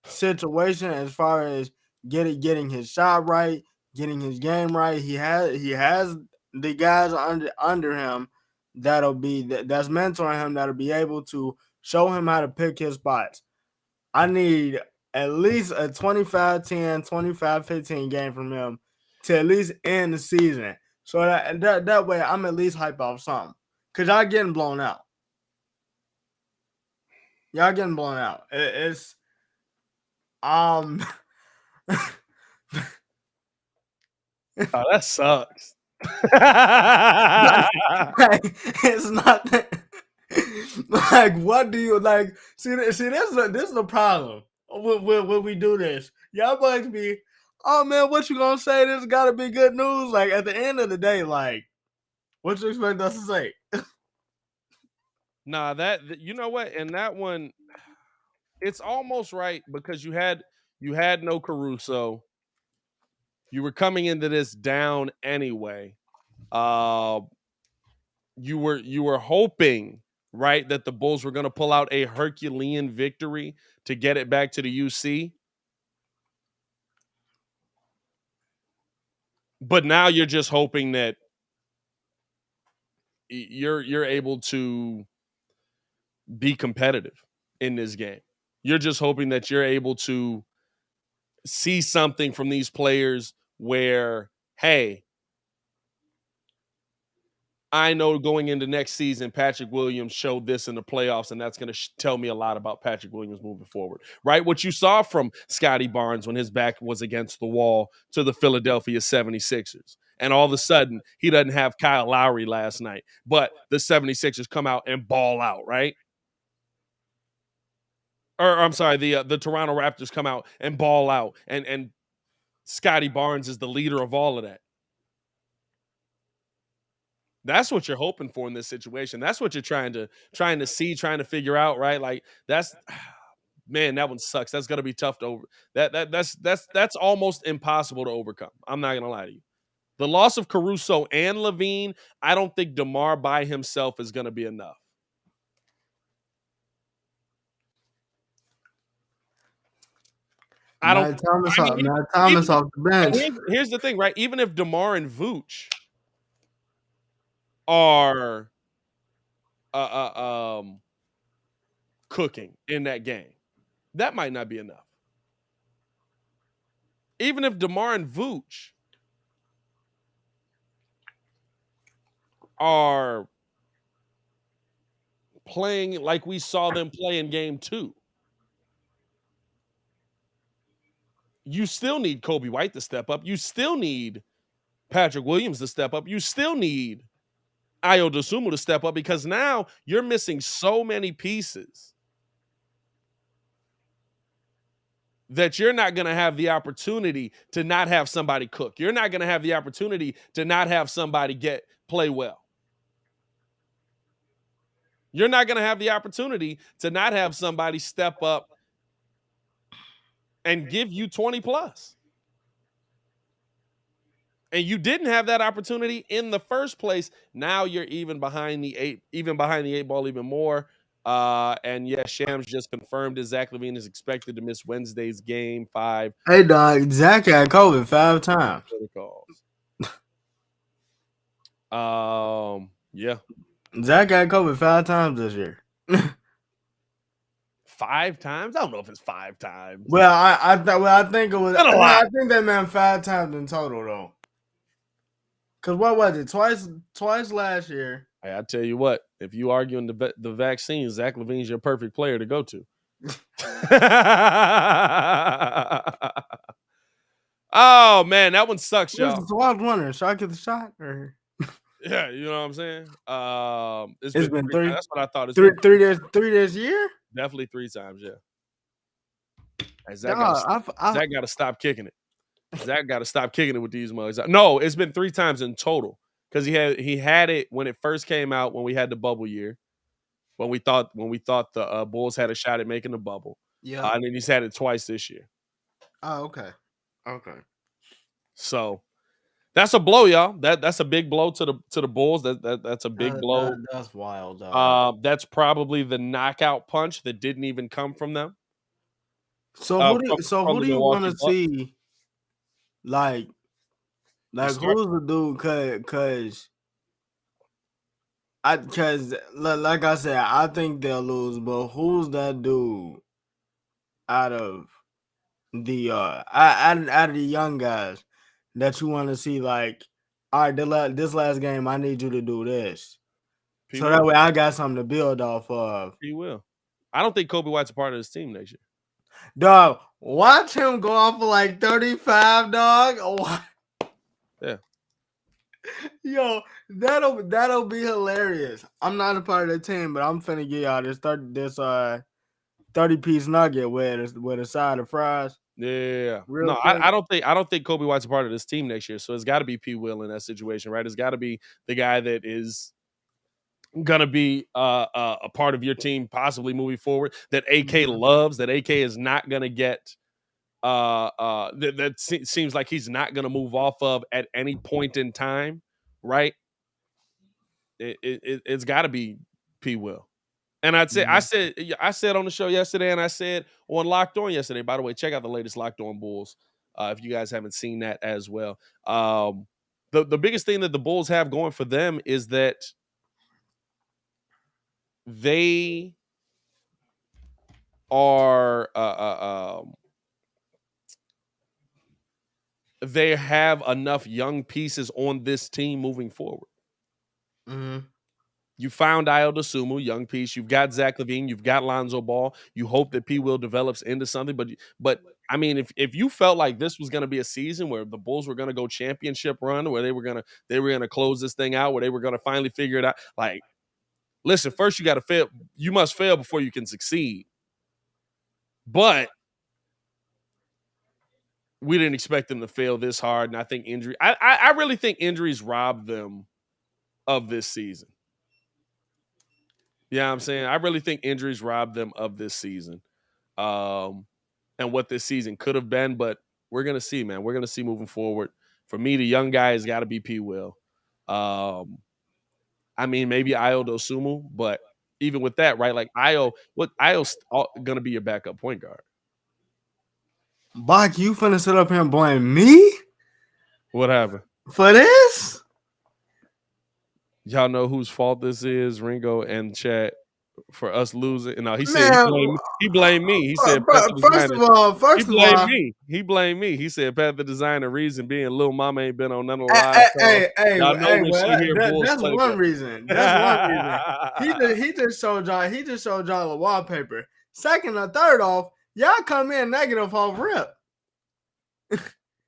Speaker 5: situation as far as getting his shot right, getting his game right. He has the guys under him that's mentoring him that'll be able to show him how to pick his spots. I need at least a 25-10, 25-15 game from him to at least end the season. So that way I'm at least hype off something. Cause y'all getting blown out. It's
Speaker 2: Oh, that sucks.
Speaker 5: it's not that. Like, what do you like? See, this is the problem when we do this. Y'all boys be, oh man, what you gonna say? This gotta be good news. Like at the end of the day, like, what you expect us to say?
Speaker 2: Nah, you know what? And that one, it's almost right because you had no Caruso. You were coming into this down anyway. You were hoping, right, that the Bulls were going to pull out a Herculean victory to get it back to the UC. But now you're just hoping that you're able to be competitive in this game. You're just hoping that you're able to see something from these players where, hey, I know going into next season, Patrick Williams showed this in the playoffs, and that's going to tell me a lot about Patrick Williams moving forward, right? What you saw from Scotty Barnes when his back was against the wall to the Philadelphia 76ers. And all of a sudden, he doesn't have Kyle Lowry last night, but the 76ers come out and ball out, right? Or I'm sorry, the Toronto Raptors come out and ball out, and Scotty Barnes is the leader of all of that. That's what you're hoping for in this situation. That's what you're trying to see, trying to figure out, right? Like that's man, that one sucks. That's gonna be tough to over. That's almost impossible to overcome. I'm not gonna lie to you. The loss of Caruso and Levine, I don't think DeMar by himself is gonna be enough. I don't.
Speaker 5: Thomas,
Speaker 2: I mean,
Speaker 5: Matt Thomas off the bench.
Speaker 2: Here's the thing, right? Even if DeMar and Vooch are cooking in that game, that might not be enough. Even if DeMar and Vooch are playing like we saw them play in game 2, you still need Kobe White to step up. You still need Patrick Williams to step up. You still need Ayo Dosunmu to step up because now you're missing so many pieces that you're not going to have the opportunity to not have somebody cook. You're not going to have the opportunity to not have somebody play well. You're not going to have the opportunity to not have somebody step up and give you 20 plus. And you didn't have that opportunity in the first place. Now you're even behind the eight ball even more. And yeah, Shams just confirmed that Zach LaVine is expected to miss Wednesday's game 5.
Speaker 5: Hey, dog, Zach had COVID 5 times.
Speaker 2: Yeah.
Speaker 5: Zach had COVID 5 times this year.
Speaker 2: 5 times? I don't know if it's 5 times.
Speaker 5: Well, I think it was. I think that meant 5 times in total, though. Because what was it? Twice last year.
Speaker 2: Hey, I tell you what, if you arguing the vaccine, Zach LaVine's your perfect player to go to. Oh man, that one sucks, y'all.
Speaker 5: So I was wondering, should I get the shot or?
Speaker 2: Yeah, you know what I'm saying.
Speaker 5: It's been 3.
Speaker 2: That's what I thought. It's
Speaker 5: three this year.
Speaker 2: Definitely 3 times, yeah. Hey, Zach got to stop kicking it. Zach got to stop kicking it with these mugs. No, it's been 3 times in total because he had it when it first came out when we had the bubble year, when we thought the Bulls had a shot at making the bubble.
Speaker 5: Yeah,
Speaker 2: and then he's had it twice this year.
Speaker 5: Oh, okay.
Speaker 2: So that's a blow, y'all. That's a big blow to the Bulls. That's a big blow.
Speaker 5: That's wild.
Speaker 2: That's probably the knockout punch that didn't even come from them.
Speaker 5: So who do you want to see? Like who's the dude? Cause like I said, I think they'll lose. But who's that dude out of the out of the young guys that you want to see? Like, all right, this last game, I need you to do this, so that way I got something to build off of.
Speaker 2: He will. I don't think Kobe White's a part of this team next year.
Speaker 5: Dog, watch him go off for like 35, dog. Oh,
Speaker 2: yeah.
Speaker 5: Yo, that'll be hilarious. I'm not a part of the team, but I'm finna get y'all this 30-piece nugget with a side of fries.
Speaker 2: Yeah. No, I don't think Kobe White's a part of this team next year. So it's got to be P. Will in that situation, right? It's got to be the guy that is gonna be a part of your team possibly moving forward, that AK loves, that AK is not gonna get seems like he's not gonna move off of at any point in time, right? It's got to be P. Will. And I said on the show yesterday, and I said on Locked On yesterday. By the way, check out the latest Locked On Bulls if you guys haven't seen that as well. The biggest thing that the Bulls have going for them is that they are they have enough young pieces on this team moving forward.
Speaker 5: Mm-hmm.
Speaker 2: You found Ayo Dosunmu, young piece. You've got Zach LaVine. You've got Lonzo Ball. You hope that P. Will develops into something. But I mean, if you felt like this was going to be a season where the Bulls were going to go championship run, where they were gonna close this thing out, where they were going to finally figure it out, like, listen, first you got to fail. You must fail before you can succeed. But we didn't expect them to fail this hard, and I think I really think injuries robbed them of this season. Yeah, I'm saying I really think injuries robbed them of this season, and what this season could have been. But we're gonna see, man. We're gonna see moving forward. For me, the young guy has got to be P. Will. I mean, maybe Ayo Dosunmu, but even with that, right? Like Ayo's gonna be your backup point guard.
Speaker 5: Bach, you finna sit up here and blame me?
Speaker 2: What happened?
Speaker 5: For this?
Speaker 2: Y'all know whose fault this is, Ringo and Chat, for us losing. No, he said he blamed me. He said
Speaker 5: first of all,
Speaker 2: he blamed me. He said Pat the Designer reason being Lil Mama ain't been on none of the live.
Speaker 5: That's one reason. That's one reason. He just showed y'all the wallpaper. Second or third off, y'all come in negative off rip.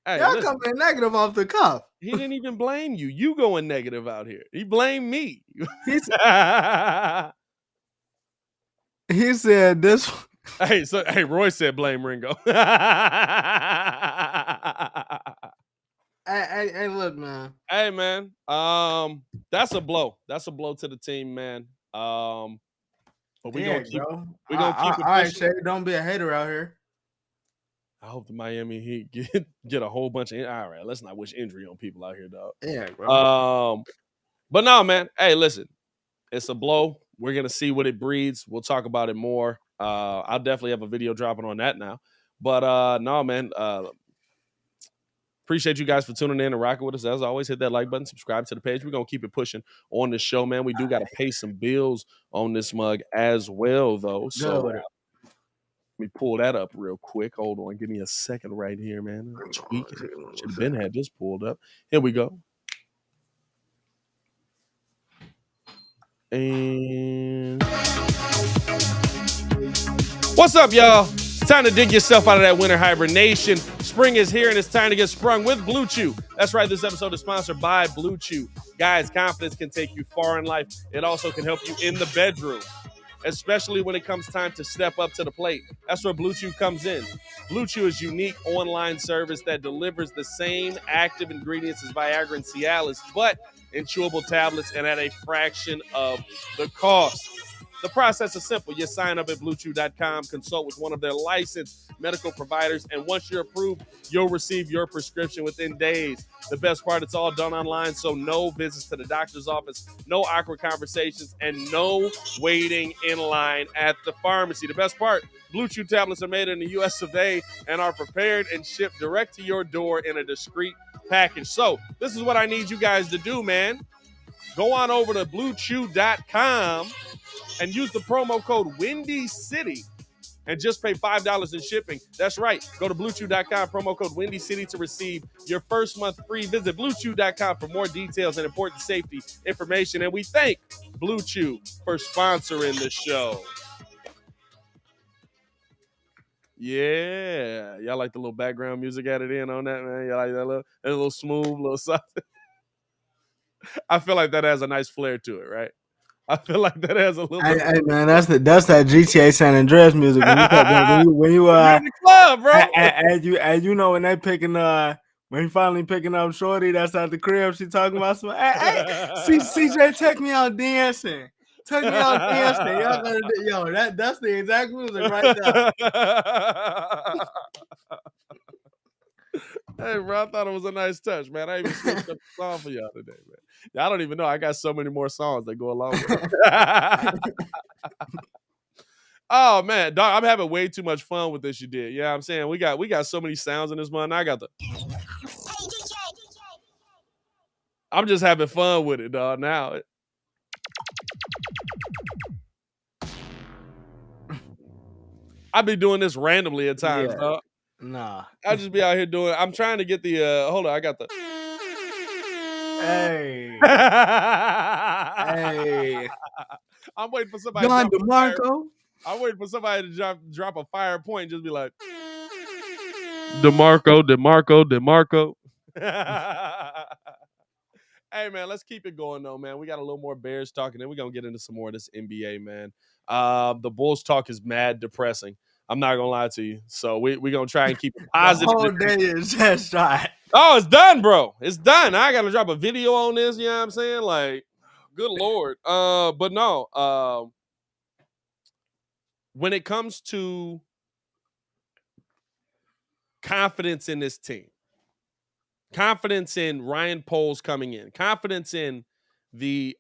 Speaker 5: Y'all come in negative off the cuff.
Speaker 2: He didn't even blame you. You going negative out here. He blamed me.
Speaker 5: He said this.
Speaker 2: Hey, Roy said blame Ringo.
Speaker 5: Hey, look, man.
Speaker 2: Hey, man. That's a blow. That's a blow to the team, man. But we're gonna keep it.
Speaker 5: All right, Shay, don't be a hater out here.
Speaker 2: I hope the Miami Heat get a whole bunch of. All right, let's not wish injury on people out here, dog.
Speaker 5: Yeah, bro.
Speaker 2: But no, man. Hey, listen, it's a blow. We're gonna see what it breeds. We'll talk about it more. I'll definitely have a video dropping on that now. But no, man. Appreciate you guys for tuning in and rocking with us. As always, hit that like button, subscribe to the page. We're gonna keep it pushing on this show, man. We do got to pay some bills on this mug as well, though. So. Let me pull that up real quick. Hold on. Give me a second right here, man. Should have been had this pulled up. Here we go. And what's up, y'all? It's time to dig yourself out of that winter hibernation. Spring is here, and it's time to get sprung with Blue Chew. That's right. This episode is sponsored by Blue Chew. Guys, confidence can take you far in life. It also can help you in the bedroom, especially when it comes time to step up to the plate. That's where Blue Chew comes in. Blue Chew is a unique online service that delivers the same active ingredients as Viagra and Cialis, but in chewable tablets and at a fraction of the cost. The process is simple. You sign up at BlueChew.com, consult with one of their licensed medical providers, and once you're approved, you'll receive your prescription within days. The best part, it's all done online, so no visits to the doctor's office, no awkward conversations, and no waiting in line at the pharmacy. The best part, Blue Chew tablets are made in the U.S. of A. and are prepared and shipped direct to your door in a discreet package. So this is what I need you guys to do, man. Go on over to BlueChew.com and use the promo code WindyCity and just pay $5 in shipping. That's right. Go to BlueChew.com, promo code WindyCity to receive your first month free. Visit BlueChew.com for more details and important safety information. And we thank Blue Chew for sponsoring the show. Yeah. Y'all like the little background music added in on that, man? Y'all like that little smooth, little soft? I feel like that has a nice flair to it, right? I feel like that has a little bit.
Speaker 5: Hey, man, that's that GTA San Andreas music. When you
Speaker 2: in the club, bro.
Speaker 5: And you know when when he finally picking up Shorty that's at the crib, she talking about some. Hey, CJ, take me out dancing. Take me out dancing. Y'all gotta do, yo, that's the exact music right there.
Speaker 2: Hey, bro, I thought it was a nice touch, man. I even switched up the song for y'all today, man. I don't even know. I got so many more songs that go along with it. Oh man, dog, I'm having way too much fun with this. You did, yeah. I'm saying we got so many sounds in this one. I got the. I'm just having fun with it, dog. Now, I be doing this randomly at times,
Speaker 5: Yeah.
Speaker 2: dog.
Speaker 5: Nah.
Speaker 2: I just be out here doing. I'm trying to get the. Hold on, I got the.
Speaker 5: Hey. Hey.
Speaker 2: I'm waiting for somebody.
Speaker 5: John
Speaker 2: To
Speaker 5: DeMarco.
Speaker 2: I'm waiting for somebody to drop a fire point and just be like, DeMarco. Hey man, let's keep it going though, man. We got a little more Bears talking, and we're gonna get into some more of this NBA, man. The Bulls talk is mad depressing. I'm not gonna lie to you. So we're gonna try and keep it positive.
Speaker 5: The whole day is just shot.
Speaker 2: Oh, it's done, bro. It's done. I gotta drop a video on this, you know what I'm saying? Like, good lord. But no, when it comes to confidence in this team, confidence in Ryan Poles coming in, confidence in the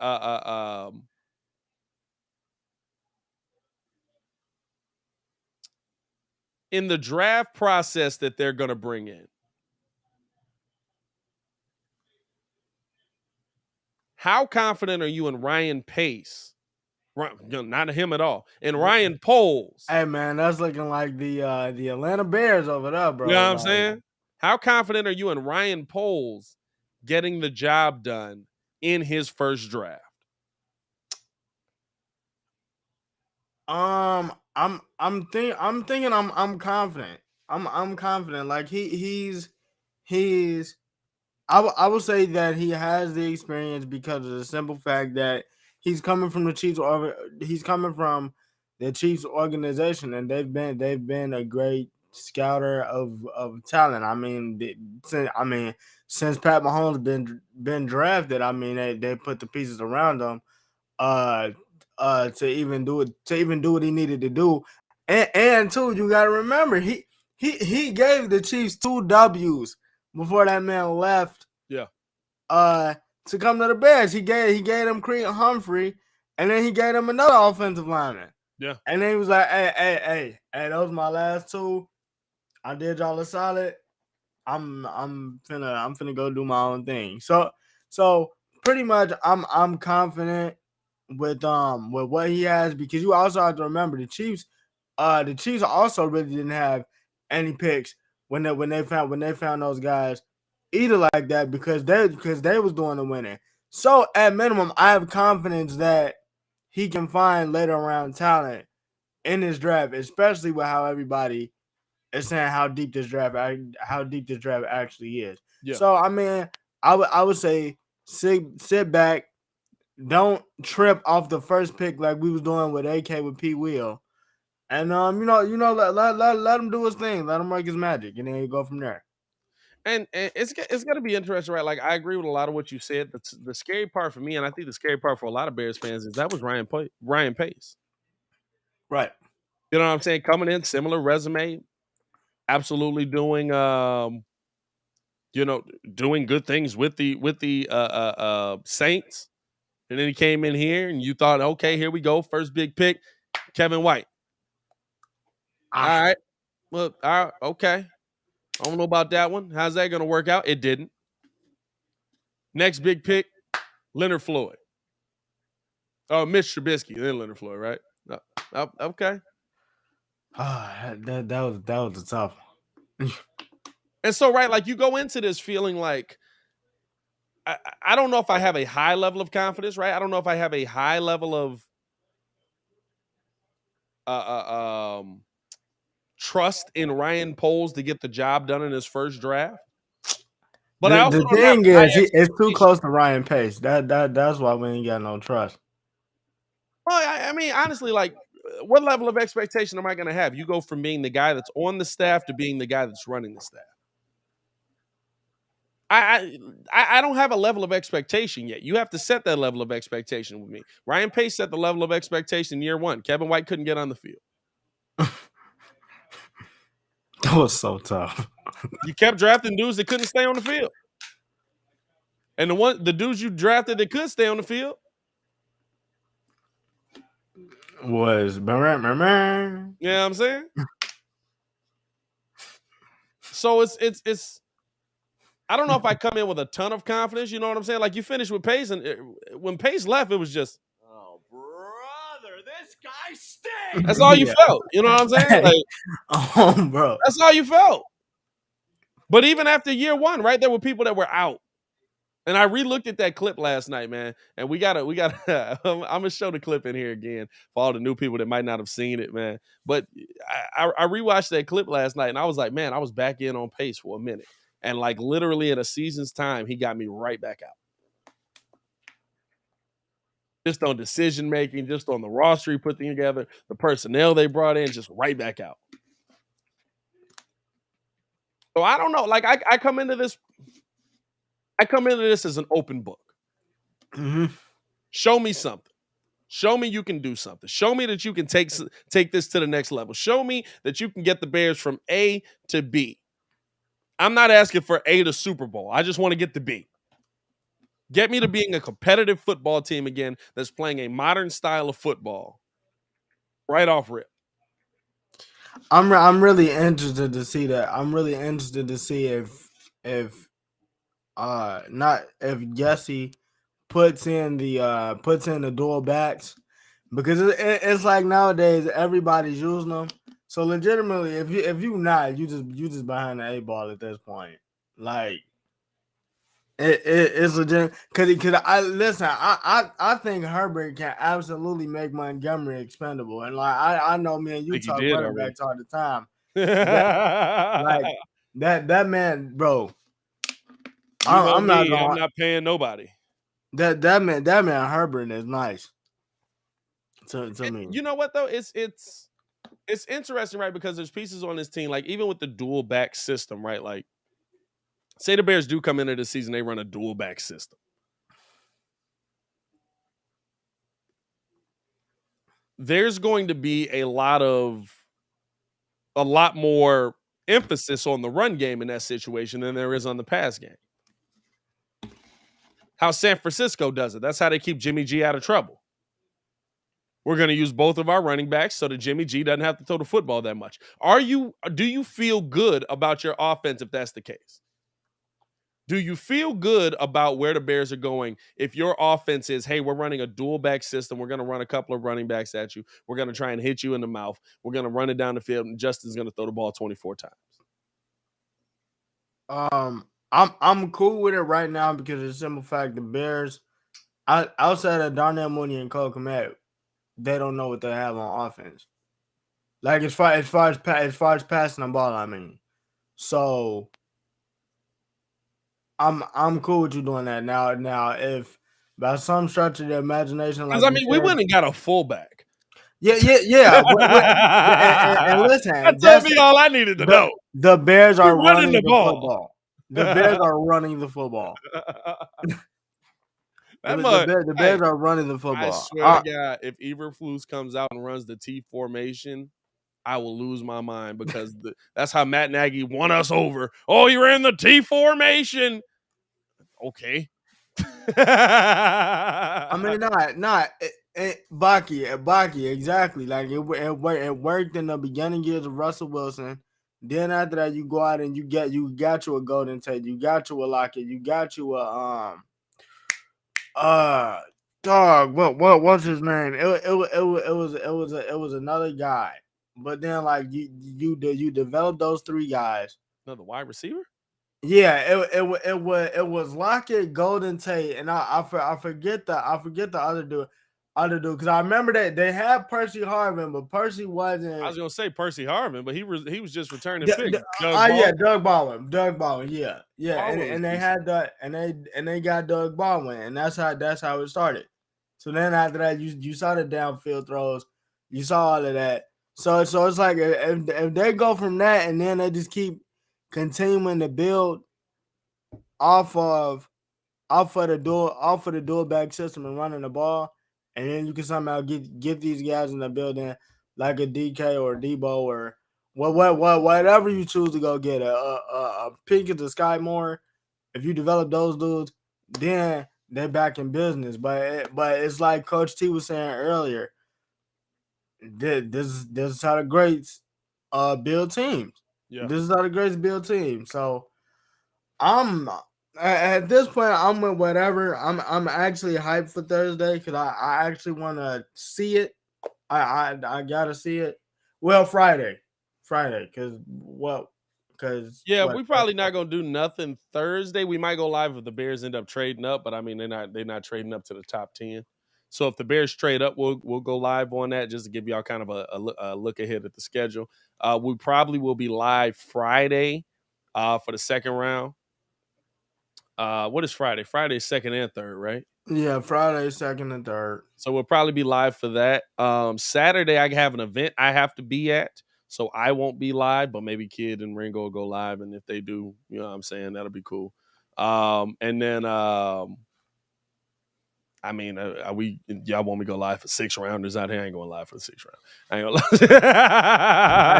Speaker 2: in the draft process that they're going to bring in. How confident are you in Ryan Pace? Not him at all. And Ryan Poles.
Speaker 5: Hey man, that's looking like the Atlanta Bears over there, bro.
Speaker 2: You know what I'm saying? How confident are you in Ryan Poles getting the job done in his first draft?
Speaker 5: I'm thinking I'm confident. I'm confident. Like he's I would say that he has the experience because of the simple fact that he's coming from the Chiefs, or he's coming from the Chiefs organization, and they've been a great scouter of talent. I mean, since Pat Mahomes been drafted, I mean they put the pieces around him uh to even do what he needed to do. And too, you gotta remember he gave the Chiefs 2 W's before that man left.
Speaker 2: Yeah.
Speaker 5: To come to the Bears. He gave them Creed Humphrey, and then he gave them another offensive lineman.
Speaker 2: Yeah.
Speaker 5: And then he was like, hey, those my last 2. I did y'all a solid. I'm finna go do my own thing. So pretty much I'm confident with what he has, because you also have to remember the Chiefs also really didn't have any picks when they found those guys either like that, because they was doing the winning. So at minimum, I have confidence that he can find later round talent in this draft, especially with how everybody is saying how deep this draft actually is.
Speaker 2: Yeah.
Speaker 5: So I mean, I would say sit back, don't trip off the first pick like we was doing with AK with Pete Wheel, and let him do his thing, let him work his magic, and then you go from there.
Speaker 2: And it's going to be interesting, right? Like, I agree with a lot of what you said. The scary part for me, and I think the scary part for a lot of Bears fans, is that was Ryan Pace.
Speaker 5: Right.
Speaker 2: You know what I'm saying? Coming in, similar resume, absolutely doing doing good things with the Saints. And then he came in here and you thought, okay, here we go. First big pick, Kevin White. All right. Well, all right, okay. I don't know about that one. How's that going to work out? It didn't. Next big pick, Leonard Floyd. Oh, Mitch Trubisky, then Leonard Floyd, right? Okay.
Speaker 5: That was a tough one.
Speaker 2: And so, right, like you go into this feeling like, I don't know if I have a high level of confidence, right? I don't know if I have a high level of trust in Ryan Poles to get the job done in his first draft. But
Speaker 5: the thing is, it's too close to Ryan Pace. That's why we ain't got no trust.
Speaker 2: Well, I mean, honestly, like, what level of expectation am I going to have? You go from being the guy that's on the staff to being the guy that's running the staff. I don't have a level of expectation yet. You have to set that level of expectation with me. Ryan Pace set the level of expectation year one. Kevin White couldn't get on the field.
Speaker 5: That was so tough.
Speaker 2: You kept drafting dudes that couldn't stay on the field. And the dudes you drafted that could stay on the field
Speaker 5: Was
Speaker 2: you know what I'm saying? So it's I don't know if I come in with a ton of confidence, you know what I'm saying? Like you finished with Pace, and when Pace left, it was just,
Speaker 1: Oh, brother, this guy stinks.
Speaker 2: that's all you felt. You know what I'm saying? Like,
Speaker 5: oh, bro.
Speaker 2: that's all you felt. But even after year one, right, there were people that were out. And I re-looked at that clip last night, man. And we gotta I'm gonna show the clip in here again for all the new people that might not have seen it, man. But I rewatched that clip last night and I was like, man, I was back in on Pace for a minute. And like literally in a season's time, he got me right back out. Just on decision making, just on the roster he put together, the personnel they brought in, just right back out. So I don't know. Like I come into this as an open book.
Speaker 5: Mm-hmm.
Speaker 2: Show me something. Show me you can do something. Show me that you can take this to the next level. Show me that you can get the Bears from A to B. I'm not asking for A to Super Bowl. I just want to get to B. Get me to being a competitive football team again that's playing a modern style of football. Right off rip.
Speaker 5: I'm really interested to see that. I'm really interested to see if Jesse puts in the dual backs, because it's like nowadays everybody's using them. So legitimately, if you not, you just behind the 8 ball at this point. Like it's legit, because I think Herbert can absolutely make Montgomery expendable, and like I know me and you talk running backs all the time. That man, bro. I'm not
Speaker 2: paying nobody.
Speaker 5: That man Herbert is nice to me.
Speaker 2: You know what though? It's interesting, right? Because there's pieces on this team, like even with the dual back system, right? Like, say the Bears do come into the season, they run a dual back system. There's going to be a lot more emphasis on the run game in that situation than there is on the pass game. How San Francisco does it. That's how they keep Jimmy G out of trouble. We're going to use both of our running backs so that Jimmy G doesn't have to throw the football that much. Do you feel good about your offense if that's the case? Do you feel good about where the Bears are going if your offense is, hey, we're running a dual back system. We're going to run a couple of running backs at you. We're going to try and hit you in the mouth. We're going to run it down the field, and Justin's going to throw the ball 24 times.
Speaker 5: I'm cool with it right now because of the simple fact the Bears, outside of Darnell Mooney and Cole Kmet, they don't know what they have on offense. Like as far as passing the ball, I mean. So I'm cool with you doing that now. If by some stretch of the imagination, like
Speaker 2: we went and got a fullback.
Speaker 5: Yeah. and listen,
Speaker 2: that's me all I needed to know.
Speaker 5: The Bears are running the football. The Bears are running the football. The Bears are running the football.
Speaker 2: I swear to God, if Eberflus comes out and runs the T formation, I will lose my mind because that's how Matt Nagy won us over. Oh, you ran the T formation. Okay.
Speaker 5: I mean, not Baki, exactly. Like it worked in the beginning years of Russell Wilson. Then after that, you go out and you got you a Golden Tate, you got you a Lockett, you got you a dog. What's his name? It was another guy. But then like you develop those 3 guys.
Speaker 2: Another wide receiver?
Speaker 5: Yeah, it was Lockett, Golden Tate, and I forget the other dude because I remember that they had Percy Harvin, but Percy wasn't.
Speaker 2: I was gonna say Percy Harvin, but he was just returning picks.
Speaker 5: Doug Baldwin, yeah, and they had that, and they got Doug Baldwin, and that's how it started. So then after that, you saw the downfield throws, you saw all of that. So it's like if they go from that, and then they just keep continuing to build off of the dual back system and running the ball, and then you can somehow get these guys in the building like a DK or a Debo or whatever you choose to go get a pick at the sky more. If you develop those dudes, then they're back in business. But it's like Coach T was saying earlier. This is how the greats build teams.
Speaker 2: Yeah.
Speaker 5: This is how the greats build teams. So I'm at this point I'm with whatever. I'm actually hyped for Thursday because I actually want to see it. I gotta see it. Well, Friday, because
Speaker 2: we probably not gonna do nothing Thursday. We might go live if the Bears end up trading up, but I mean they're not trading up to the top 10. So if the Bears trade up, we'll go live on that just to give y'all kind of a look ahead at the schedule. We probably will be live Friday for the second round. What is Friday? Friday is second and third, right?
Speaker 5: Yeah, Friday, second and third.
Speaker 2: So we'll probably be live for that. Saturday, I have an event I have to be at, so I won't be live, but maybe Kid and Ringo will go live, and if they do, you know what I'm saying, that'll be cool. And then, I mean, y'all want me to go live for 6 rounders out here? I ain't going live for the 6 round. I ain't gonna lie.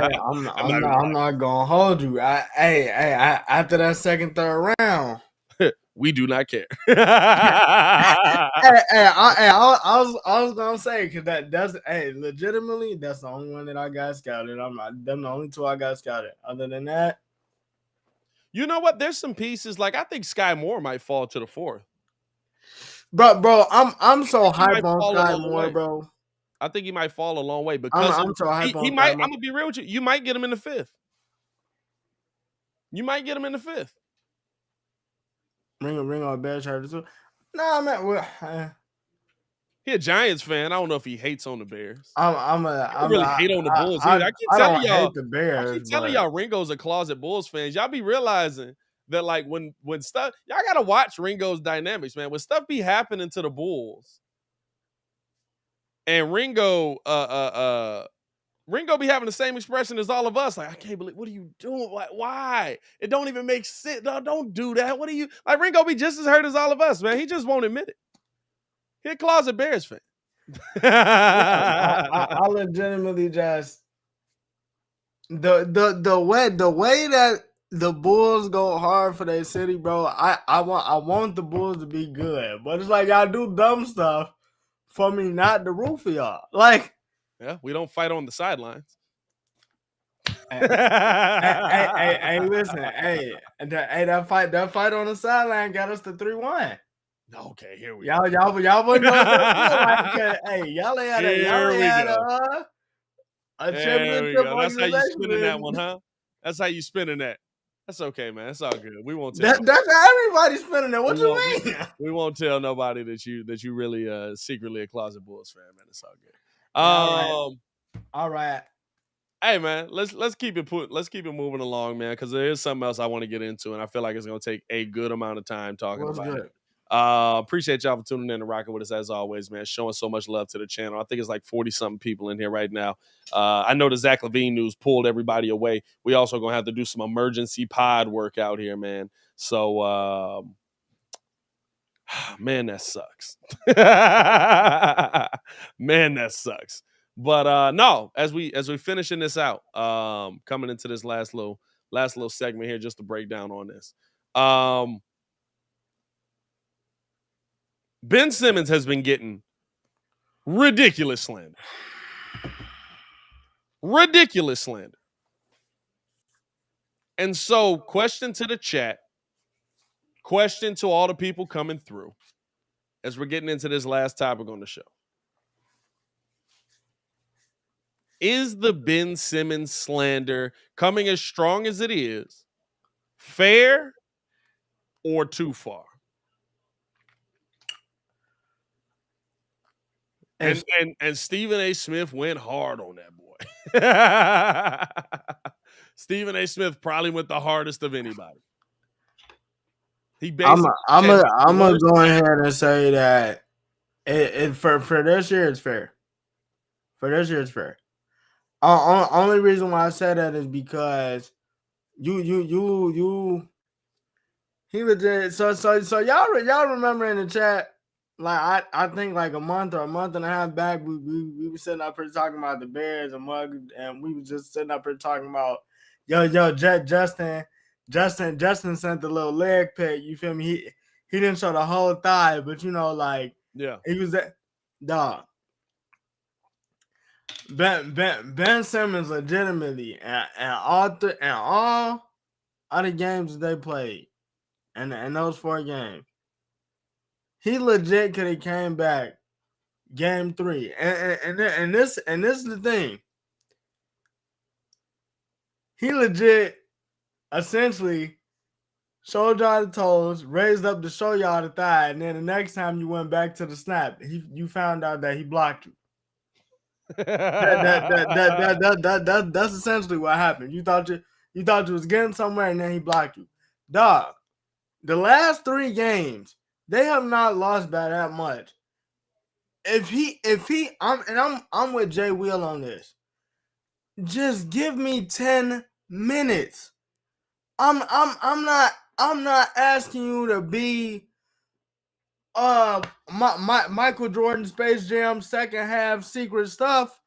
Speaker 5: Hey, I'm not gonna hold you. After that second, third round,
Speaker 2: we do not care.
Speaker 5: I was gonna say because that's legitimately that's the only one that I got scouted. Them the only two I got scouted. Other than that,
Speaker 2: you know what? There's some pieces like I think Sky Moore might fall to the 4th.
Speaker 5: Bro, I'm so hyped on Sky Moore, bro.
Speaker 2: I think he might fall a long way because
Speaker 5: I'm so hyped on
Speaker 2: he might. I'm gonna be real with you. You might get him in the 5th. You might get him in the 5th.
Speaker 5: Ring on Bears shirt too. Nah, man.
Speaker 2: He a Giants fan. I don't know if he hates on the Bears.
Speaker 5: I
Speaker 2: really hate on the Bulls either. I keep telling y'all,
Speaker 5: the Bears.
Speaker 2: I keep telling y'all, Ringo's a closet Bulls fan. Y'all be realizing that like when stuff, y'all gotta watch Ringo's dynamics, man. When stuff be happening to the Bulls, and Ringo be having the same expression as all of us. Like, I can't believe, what are you doing? Why? It don't even make sense. No, don't do that. What are you, like, Ringo be just as hurt as all of us, man. He just won't admit it. He a closet Bears fan.
Speaker 5: I legitimately just, the way that the Bulls go hard for their city, bro, I want the Bulls to be good. But it's like y'all do dumb stuff for me not to root for y'all. Like,
Speaker 2: yeah, we don't fight on the sidelines.
Speaker 5: Hey, listen, that fight on the sideline got us to 3-1.
Speaker 2: Okay, here we
Speaker 5: go. Y'all wasn't going to hey, y'all had a championship.
Speaker 2: That's how you spinning that one, huh? That's how you spinning that. That's okay, man. It's all good. We won't tell.
Speaker 5: That's how everybody's spinning that. What you mean?
Speaker 2: We won't tell nobody that you really secretly a closet Bulls fan, man. It's all good.
Speaker 5: All right.
Speaker 2: Hey, man, let's keep it moving along, man, because there is something else I want to get into, and I feel like it's gonna take a good amount of time talking about it. Appreciate y'all for tuning in and rocking with us as always, man. Showing so much love to the channel. I think it's like 40-something people in here right now. I know the Zach Levine news pulled everybody away. We also gonna have to do some emergency pod work out here, man. So, man, that sucks. Man, that sucks. But no, as we finishing this out, coming into this last little segment here, just to break down on this. Ben Simmons has been getting ridiculous slander. Ridiculous slander. And so, question to the chat, question to all the people coming through as we're getting into this last topic on the show. Is the Ben Simmons slander coming as strong as it is fair or too far? And Stephen A. Smith went hard on that boy. Stephen A. Smith probably went the hardest of anybody. He basically
Speaker 5: I'm gonna go ahead and say that for this year it's fair. For this year it's fair. Only reason why I said that is because He legit. So y'all remember in the chat, like I think like a month or a month and a half back, we were sitting up here talking about the Bears and we were just sitting up here talking about Justin sent the little leg pick. You feel me? He didn't show the whole thigh, but like he was that dog. Ben Simmons legitimately and all other games that they played. And those 4 games, he legit could have came back game 3. And this is the thing. He legit essentially showed y'all the toes, raised up to show y'all the thigh, and then the next time you went back to the snap, you found out that he blocked you. That's essentially what happened. You thought you was getting somewhere, and then he blocked you. Dog. The last 3 games, they have not lost by that much. I'm with Jay Wheel on this. Just give me 10 minutes. I'm not asking you to be Michael Jordan Space Jam second half secret stuff.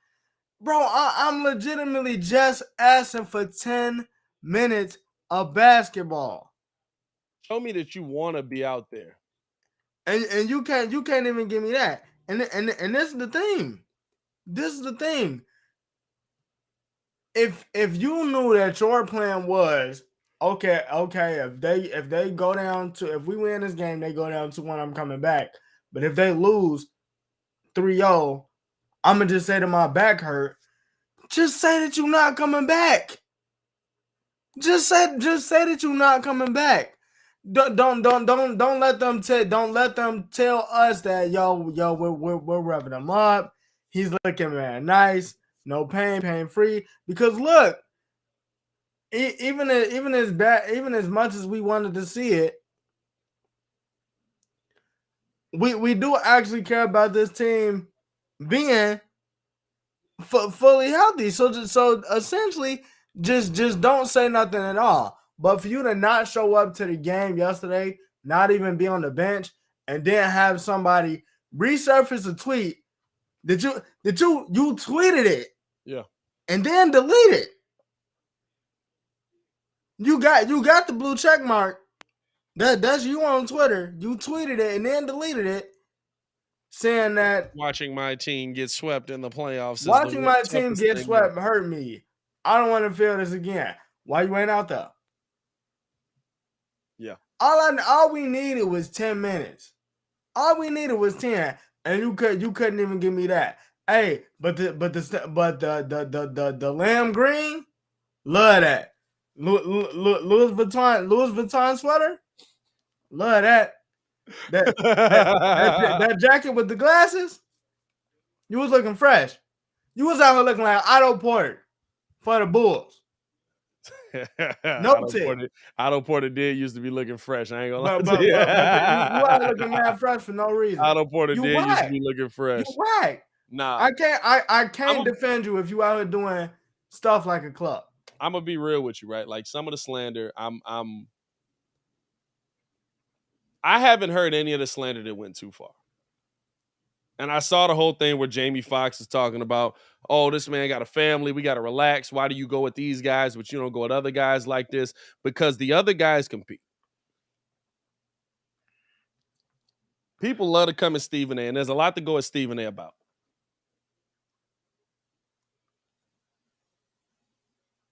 Speaker 5: Bro, I'm legitimately just asking for 10 minutes of basketball.
Speaker 2: Show me that you want to be out there.
Speaker 5: And you can't even give me that. And this is the thing. This is the thing. If you knew that your plan was okay, if they go down to, if we win this game, they go down to 1, I'm coming back. But if they lose 3-0, I'm gonna just say that my back hurt. Just say that you're not coming back. Just say that you're not coming back. Don't let them tell us that we're revving him up. He's looking man nice, no pain free. Because look, even as much as we wanted to see it, we do actually care about this team being fully healthy. So essentially, just don't say nothing at all. But for you to not show up to the game yesterday, not even be on the bench, and then have somebody resurface a tweet that you tweeted it, and then delete it. You got the blue check mark. That's you on Twitter. You tweeted it and then deleted it, saying that
Speaker 2: watching my team get swept in the playoffs.
Speaker 5: Watching my team get swept hurt me. I don't want to feel this again. Why you ain't out there?
Speaker 2: Yeah.
Speaker 5: All we needed was 10 minutes. All we needed was 10, and you couldn't even give me that. Hey, but the lamb green, love that. Louis Vuitton sweater, love that. That jacket with the glasses, you was looking fresh. You was out here looking like Otto Porter for the Bulls.
Speaker 2: Otto Porter did used to be looking fresh. I ain't gonna lie
Speaker 5: but
Speaker 2: to you.
Speaker 5: you are looking mad fresh for no reason.
Speaker 2: Otto Porter used to be looking fresh.
Speaker 5: You whack.
Speaker 2: Nah,
Speaker 5: I can't defend you if you out here doing stuff like a club.
Speaker 2: I'm gonna be real with you, right? Like some of the slander, I haven't heard any of the slander that went too far. And I saw the whole thing where Jamie Foxx is talking about, oh, this man got a family. We got to relax. Why do you go with these guys, but you don't go with other guys like this? Because the other guys compete. People love to come at Stephen A, and there's a lot to go at Stephen A about.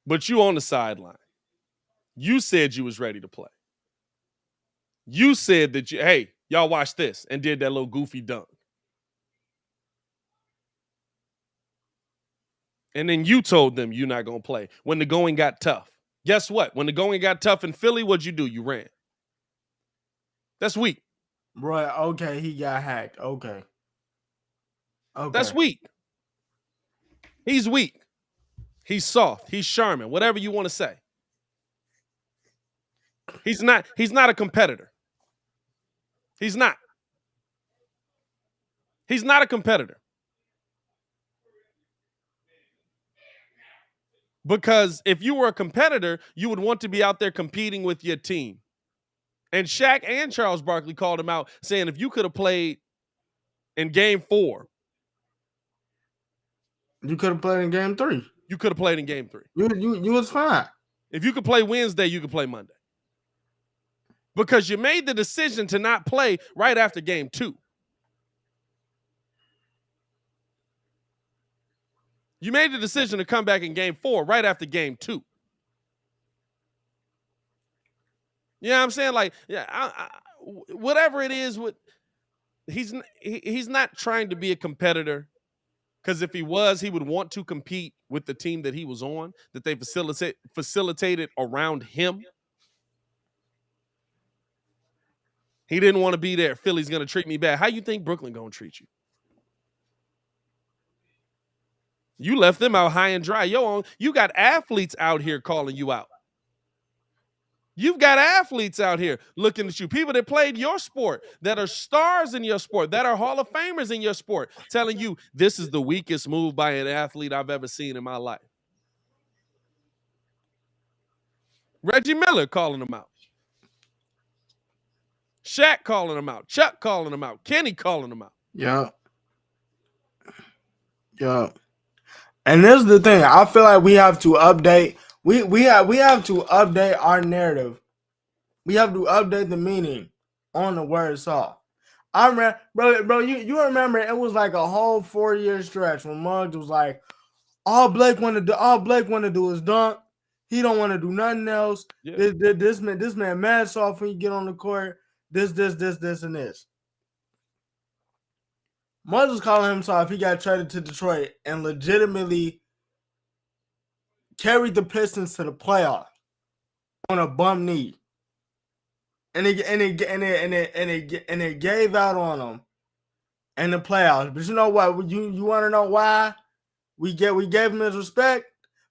Speaker 2: But you on the sideline. You said you was ready to play. You said that hey, y'all watch this, and did that little goofy dunk. And then you told them you're not going to play when the going got tough. Guess what? When the going got tough in Philly, what'd you do? You ran. That's weak.
Speaker 5: Right, okay, he got hacked. Okay.
Speaker 2: That's weak. He's weak. He's soft. He's charming. Whatever you want to say. He's not a competitor. He's not. He's not a competitor. Because if you were a competitor, you would want to be out there competing with your team And Shaq and Charles Barkley called him out, saying if you could have played in Game 4,
Speaker 5: You could have played in Game 3.
Speaker 2: you could have played in Game 3.
Speaker 5: You was fine.
Speaker 2: If you could play Wednesday, you could play Monday. Because you made the decision to not play right after Game 2. You made the decision to come back in Game 4 right after Game 2. You know what I'm saying? Like, yeah, whatever it is, he's not trying to be a competitor. Because if he was, he would want to compete with the team that he was on, that they facilitated around him. He didn't want to be there. Philly's going to treat me bad. How you think Brooklyn going to treat you? You left them out high and dry. You got athletes out here calling you out. You've got athletes out here looking at you, people that played your sport, that are stars in your sport, that are Hall of Famers in your sport, telling you this is the weakest move by an athlete I've ever seen in my life. Reggie Miller calling him out. Shaq calling him out. Chuck calling him out. Kenny calling him out.
Speaker 5: Yeah. And this is the thing. I feel like we have to update. We have to update our narrative. We have to update the meaning on the word soft. I remember, bro. You remember it was like a whole 4-year stretch when Muggs was like, all Blake want to do is dunk. He don't want to do nothing else. Yeah. This man mad soft when you get on the court. This, and this. Muggs was calling him soft. He got traded to Detroit and legitimately carried the Pistons to the playoffs on a bum knee. And it gave out on them in the playoffs. But you know what? You want to know why we gave him his respect?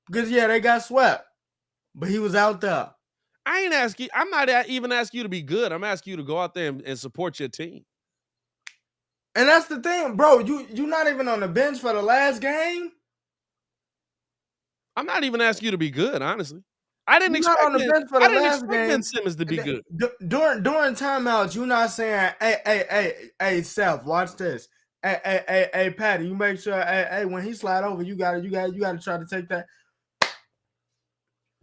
Speaker 5: Because they got swept, but he was out there.
Speaker 2: I'm not even asking you to be good. I'm asking you to go out there and support your team.
Speaker 5: And that's the thing, bro. You not even on the bench for the last game.
Speaker 2: I'm not even asking you to be good, honestly. I didn't expect Ben Simmons to be good.
Speaker 5: During timeouts, you're not saying, hey, Seth, watch this. Hey, Patty, you make sure, hey, when he slide over, you gotta try to take that.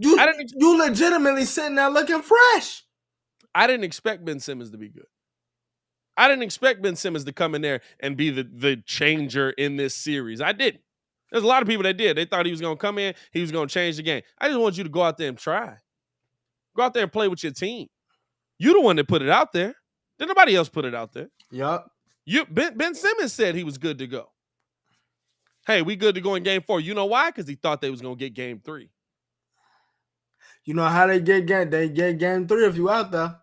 Speaker 5: You legitimately sitting there looking fresh.
Speaker 2: I didn't expect Ben Simmons to be good. I didn't expect Ben Simmons to come in there and be the changer in this series. I didn't. There's a lot of people that did. They thought he was going to come in, he was going to change the game. I just want you to go out there and try. Go out there and play with your team. You're the one that put it out there. Did nobody else put it out there?
Speaker 5: Yup.
Speaker 2: Ben Simmons said he was good to go. Hey, we good to go in Game 4. You know why? Because he thought they was going to get Game 3.
Speaker 5: You know how they get Game 3 if you out there.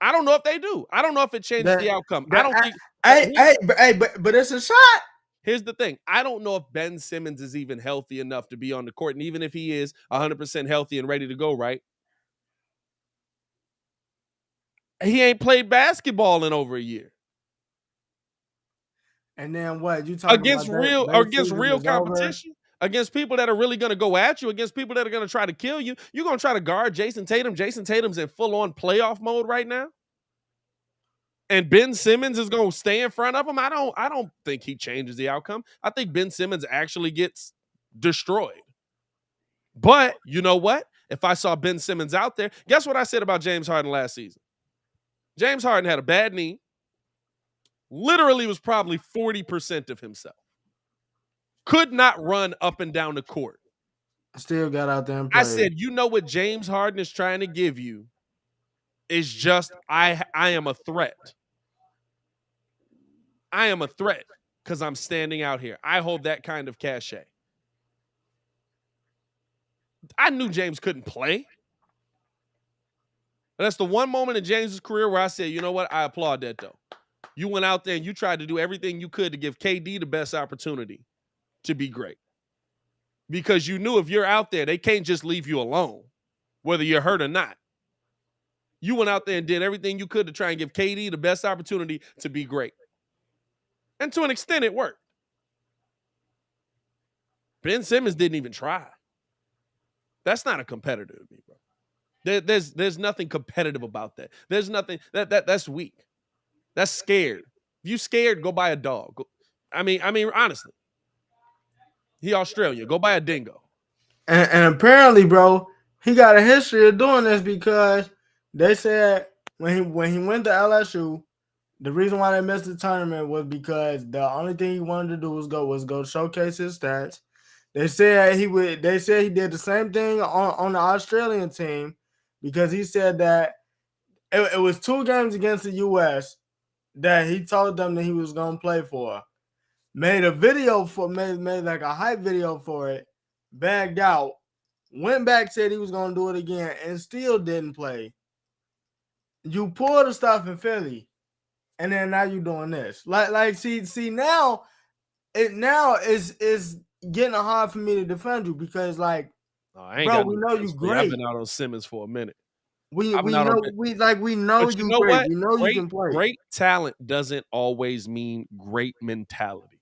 Speaker 2: I don't know if they do. I don't know if it changes the outcome. I don't think.
Speaker 5: But it's a shot.
Speaker 2: Here's the thing. I don't know if Ben Simmons is even healthy enough to be on the court. And even if he is 100% healthy and ready to go, right? He ain't played basketball in over a year.
Speaker 5: And then what? You talking
Speaker 2: against real competition? Against people that are really going to go at you, against people that are going to try to kill you. You're going to try to guard Jason Tatum. Jason Tatum's in full-on playoff mode right now. And Ben Simmons is going to stay in front of him. I don't think he changes the outcome. I think Ben Simmons actually gets destroyed. But you know what? If I saw Ben Simmons out there, guess what I said about James Harden last season? James Harden had a bad knee. Literally was probably 40% of himself. Could not run up and down the court.
Speaker 5: Still got out there and played.
Speaker 2: I said, you know what James Harden is trying to give you is just, I am a threat. I am a threat because I'm standing out here. I hold that kind of cachet. I knew James couldn't play. But that's the one moment in James's career where I said, you know what? I applaud that, though. You went out there and you tried to do everything you could to give KD the best opportunity to be great. Because you knew if you're out there, they can't just leave you alone, whether you're hurt or not. You went out there and did everything you could to try and give KD the best opportunity to be great. And to an extent, it worked. Ben Simmons didn't even try. That's not a competitor to me, bro. There's nothing competitive about that. There's nothing that's weak. That's scared. If you scared, go buy a dog. I mean, honestly, he Australian. Go buy a dingo.
Speaker 5: And apparently, bro, he got a history of doing this because they said when he went to LSU, the reason why they missed the tournament was because the only thing he wanted to do was go showcase his stats. They said he would. They said he did the same thing on the Australian team because he said that it was 2 games against the U.S. that he told them that he was gonna play for. Made a video for made like a hype video for it, bagged out, went back, said he was gonna do it again, and still didn't play. You pull the stuff in Philly, and then now you doing this. See now is getting hard for me to defend you because bro, we know you great.
Speaker 2: I've been out on Simmons for a minute.
Speaker 5: We know you great.
Speaker 2: What?
Speaker 5: We know you can play.
Speaker 2: Great talent doesn't always mean great mentality.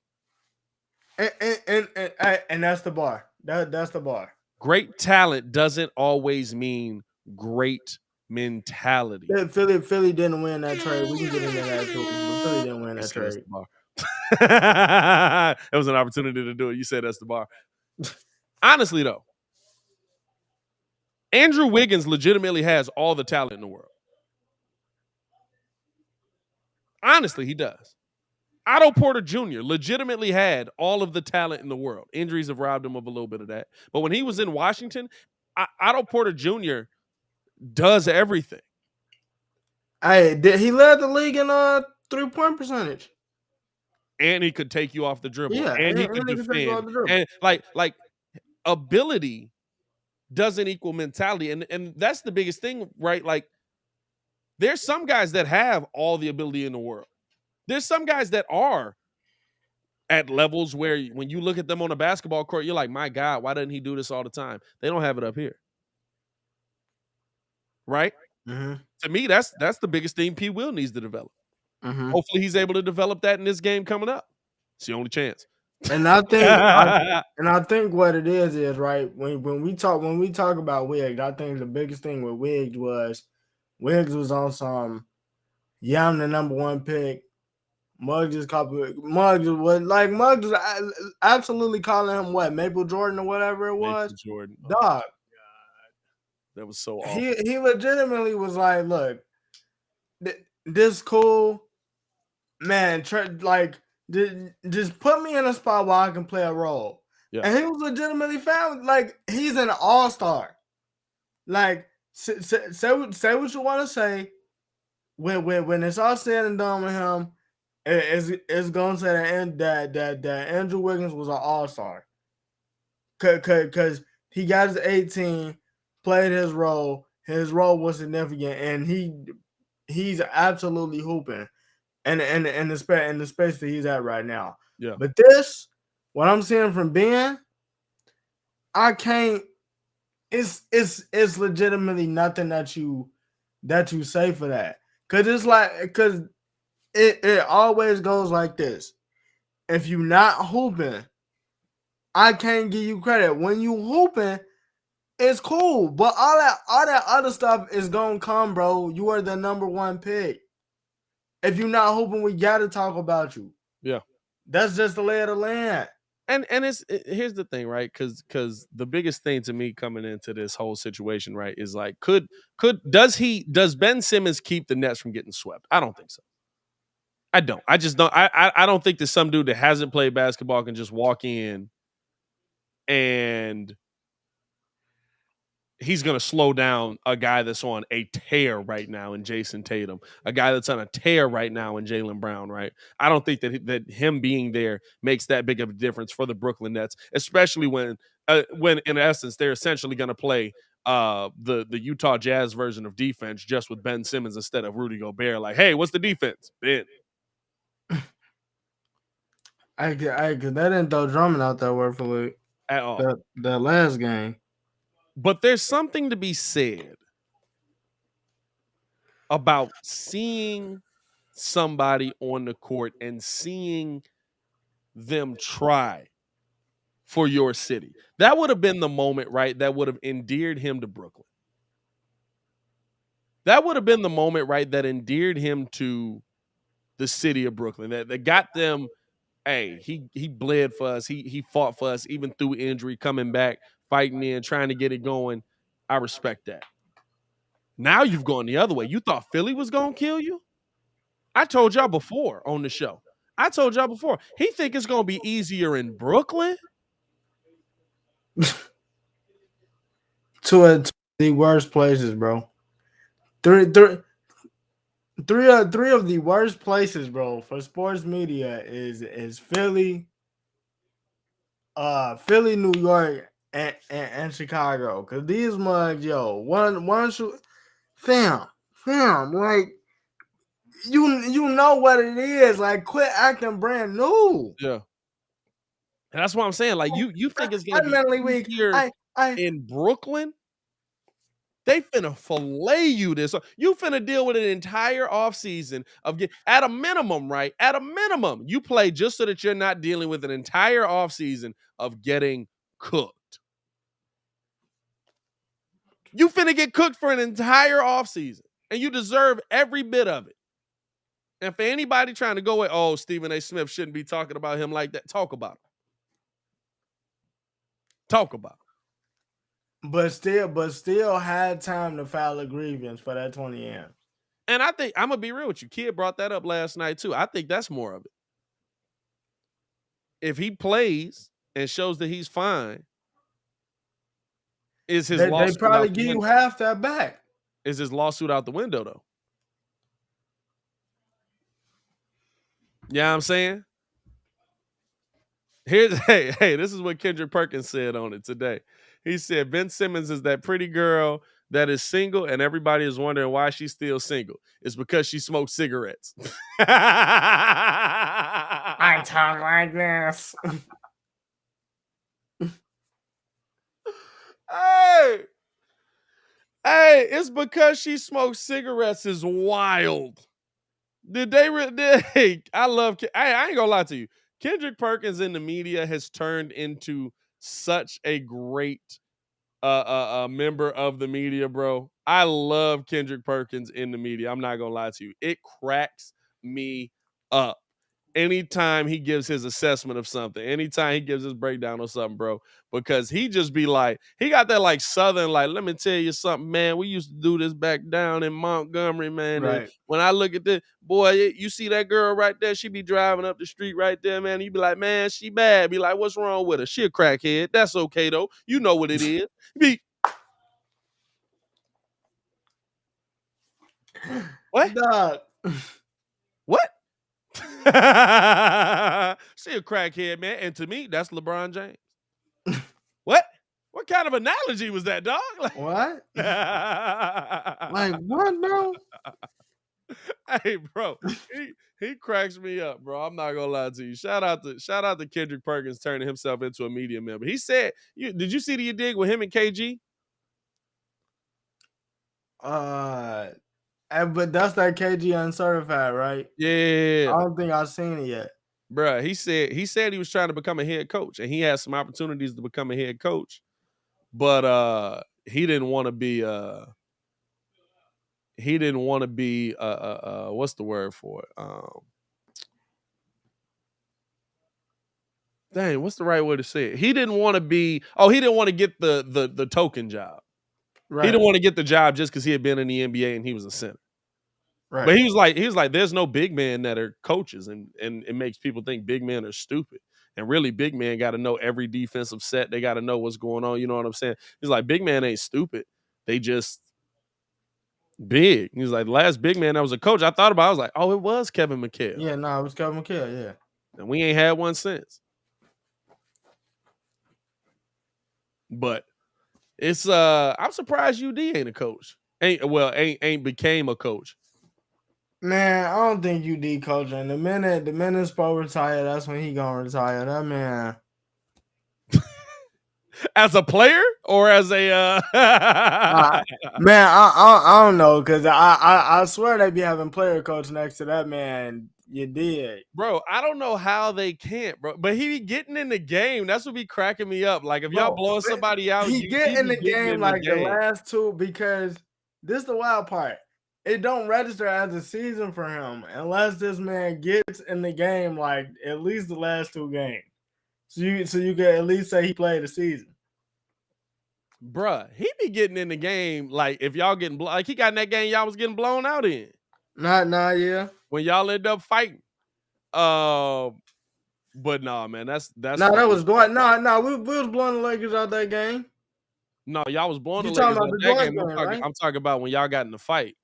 Speaker 5: And that's the bar. That's the bar.
Speaker 2: Great talent doesn't always mean great mentality.
Speaker 5: Philly didn't win that trade. We can get into that too. But Philly didn't win that trade.
Speaker 2: It was an opportunity to do it. You said that's the bar. Honestly, though, Andrew Wiggins legitimately has all the talent in the world. Honestly, he does. Otto Porter Jr. legitimately had all of the talent in the world. Injuries have robbed him of a little bit of that. But when he was in Washington, Otto Porter Jr. does everything.
Speaker 5: He led the league in 3-point percentage.
Speaker 2: And he could take you off the dribble.
Speaker 5: Yeah,
Speaker 2: and he could defend. And like ability doesn't equal mentality. And that's the biggest thing, right? Like, there's some guys that have all the ability in the world. There's some guys that are at levels where when you look at them on a basketball court, you're like, my God, why doesn't he do this all the time? They don't have it up here. Right?
Speaker 5: Mm-hmm.
Speaker 2: To me, that's the biggest thing P. Will needs to develop.
Speaker 5: Mm-hmm.
Speaker 2: Hopefully he's able to develop that in this game coming up. It's the only chance.
Speaker 5: And I think what it is right, when we talk about Wiggs, I think the biggest thing with Wiggs was on some, I'm the number 1 pick. Muggs was absolutely calling him what, Maple Jordan or whatever it was.
Speaker 2: Maple Jordan.
Speaker 5: Dog.
Speaker 2: Oh, God. That was so awful.
Speaker 5: He legitimately was like, look, this cool, man, just put me in a spot where I can play a role. Yeah. And he was legitimately found, like, he's an all-star. Like, say what you want to say. When it's all said and done with him, it's going to say that Andrew Wiggins was an all-star. Because he got his 18, played his role. His role was significant, and he's absolutely hooping. And in the space that he's at right now.
Speaker 2: Yeah.
Speaker 5: But what I'm seeing from Ben, I can't. It's legitimately nothing that you say for that. Cause it always goes like this. If you're not hooping, I can't give you credit. When you hooping, it's cool. But all that other stuff is gonna come, bro. You are the number 1 pick. If you're not hooping, we gotta talk about you.
Speaker 2: Yeah.
Speaker 5: That's just the lay of the land.
Speaker 2: And here's the thing, right? Because the biggest thing to me coming into this whole situation, right, is like, does Ben Simmons keep the Nets from getting swept? I don't think so. I don't. I just don't. I don't think that some dude that hasn't played basketball can just walk in and he's going to slow down a guy that's on a tear right now in Jason Tatum, a guy that's on a tear right now in Jaylen Brown, right? I don't think that him being there makes that big of a difference for the Brooklyn Nets, especially when in essence they're essentially going to play the Utah Jazz version of defense just with Ben Simmons instead of Rudy Gobert. Like, hey, what's the defense? Ben.
Speaker 5: I didn't throw Drummond out that word for
Speaker 2: at all.
Speaker 5: The last game.
Speaker 2: But there's something to be said about seeing somebody on the court and seeing them try for your city. That would have been the moment, right, that would have endeared him to Brooklyn. That would have been the moment, right, that endeared him to the city of Brooklyn. That got them. Hey, he bled for us. He fought for us, even through injury, coming back, fighting in, trying to get it going. I respect that. Now you've gone the other way. You thought Philly was gonna kill you? I told y'all before on the show. He think it's gonna be easier in Brooklyn.
Speaker 5: To the worst places, bro. Three of the worst places, bro, for sports media is Philly, Philly, New York, and Chicago. Cause these mugs, one should, fam, like you know what it is. Like, quit acting brand new.
Speaker 2: Yeah. And that's what I'm saying. Like, you think it's gonna
Speaker 5: I'm
Speaker 2: be
Speaker 5: mentally weak.
Speaker 2: easier in Brooklyn? They finna fillet you this. You finna deal with an entire offseason of at a minimum, right? At a minimum, you play just so that you're not dealing with an entire offseason of getting cooked. You finna get cooked for an entire offseason, and you deserve every bit of it. And for anybody trying to go with, oh, Stephen A. Smith shouldn't be talking about him like that, talk about him. Talk about him.
Speaker 5: But still had time to file a grievance for that 20 M's.
Speaker 2: And I think, I'm going to be real with you. Kid brought that up last night, too. I think that's more of it. If he plays and shows that he's fine, is his lawsuit
Speaker 5: they probably
Speaker 2: out the
Speaker 5: give you
Speaker 2: window?
Speaker 5: half that back.
Speaker 2: Is his lawsuit out the window, though? Yeah, I'm saying? Hey, this is what Kendrick Perkins said on it today. He said, Ben Simmons is that pretty girl that is single, and everybody is wondering why she's still single. It's because she smokes cigarettes.
Speaker 5: I talk like this.
Speaker 2: Hey, it's because she smokes cigarettes is wild. Did they hey, I ain't gonna lie to you. Kendrick Perkins in the media has turned into such a great member of the media, bro. I love Kendrick Perkins in the media. I'm not gonna lie to you. It cracks me up. Anytime he gives his assessment of something, anytime he gives his breakdown of something, bro, because he just be like, he got that like Southern, like, let me tell you something, man. We used to do this back down in Montgomery, man.
Speaker 5: Right.
Speaker 2: And when I look at this, boy, you see that girl right there, she be driving up the street right there, man. You be like, man, she bad. Be like, what's wrong with her? She a crackhead. That's okay, though. You know what it is. What?
Speaker 5: Dog.
Speaker 2: What? She a crackhead, man. And to me, that's LeBron James. What? What kind of analogy was that, dog?
Speaker 5: What? Like, what, bro?
Speaker 2: Hey, bro. He cracks me up, bro. I'm not gonna lie to you. Shout out to Kendrick Perkins turning himself into a media member. He said, did you see the dig with him and KG?
Speaker 5: But that's that KG uncertified, right?
Speaker 2: Yeah.
Speaker 5: I don't think I've seen it yet.
Speaker 2: Bruh, he said he was trying to become a head coach, and he had some opportunities to become a head coach, but he didn't want to be what's the word for it? Dang, what's the right way to say it? He didn't want to get the token job. Right. He didn't want to get the job just because he had been in the NBA and he was a center. Right. But he was like, there's no big men that are coaches, and it makes people think big men are stupid. And really, big men got to know every defensive set. They got to know what's going on. You know what I'm saying? He's like, big man ain't stupid. They just big. He's like, the last big man that was a coach I thought about, I was like, oh, it was Kevin McHale.
Speaker 5: Yeah, no, it was Kevin McHale, yeah.
Speaker 2: And we ain't had one since. But it's I'm surprised UD ain't a coach. Ain't became a coach.
Speaker 5: Man, I don't think UD coaching. The minute Spo retire, that's when he gonna retire. That man.
Speaker 2: As a player or as a
Speaker 5: man, I don't know, because I swear they be having player coach next to that man. You did,
Speaker 2: bro. I don't know how they can't, bro. But he be getting in the game. That's what be cracking me up. Like if y'all blowing somebody out,
Speaker 5: he get in the game like the last two, because this is the wild part. it don't register as a season for him unless this man gets in the game like at least the last 2 games. So you can at least say he played a season.
Speaker 2: Bruh, he be getting in the game like if y'all getting like he got in that game y'all was getting blown out in
Speaker 5: Yeah.
Speaker 2: when y'all end up fighting. But nah, man, that's
Speaker 5: No, that was Dwight. No, we was blowing the Lakers out that game.
Speaker 2: no, y'all was blowing
Speaker 5: You
Speaker 2: the
Speaker 5: talking
Speaker 2: Lakers
Speaker 5: about
Speaker 2: out
Speaker 5: the
Speaker 2: that
Speaker 5: Dwight
Speaker 2: game.
Speaker 5: game, right?
Speaker 2: I'm talking about when y'all got in the fight.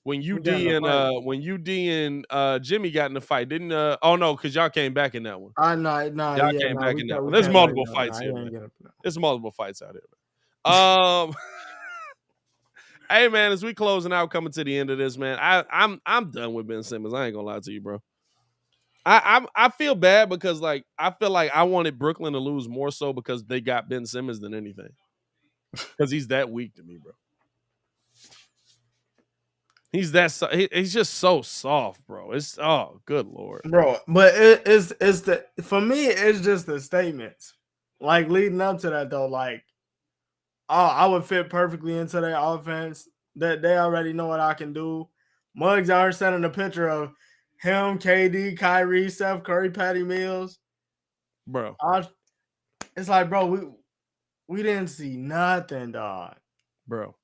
Speaker 2: When
Speaker 5: We got in the
Speaker 2: UD and Jimmy got in the fight, didn't oh no, because y'all came back in that one. Y'all came back in that one. There's multiple fights here, man. There's multiple fights out here, man. Hey man, as we closing out, coming to the end of this, man, I'm done with Ben Simmons. I ain't gonna lie to you, bro. I feel bad because like I feel like I wanted Brooklyn to lose more so because they got Ben Simmons than anything. Because he's that weak to me, bro. He's he's just so soft, bro. It's good lord,
Speaker 5: bro. But it's the for me, it's just the statements. Like leading up to that though, like I would fit perfectly into their offense. That they already know what I can do. Muggs out here sending a picture of him, KD, Kyrie, Steph Curry, Patty Mills,
Speaker 2: bro.
Speaker 5: It's like, bro, we didn't see nothing, dog.
Speaker 2: Bro,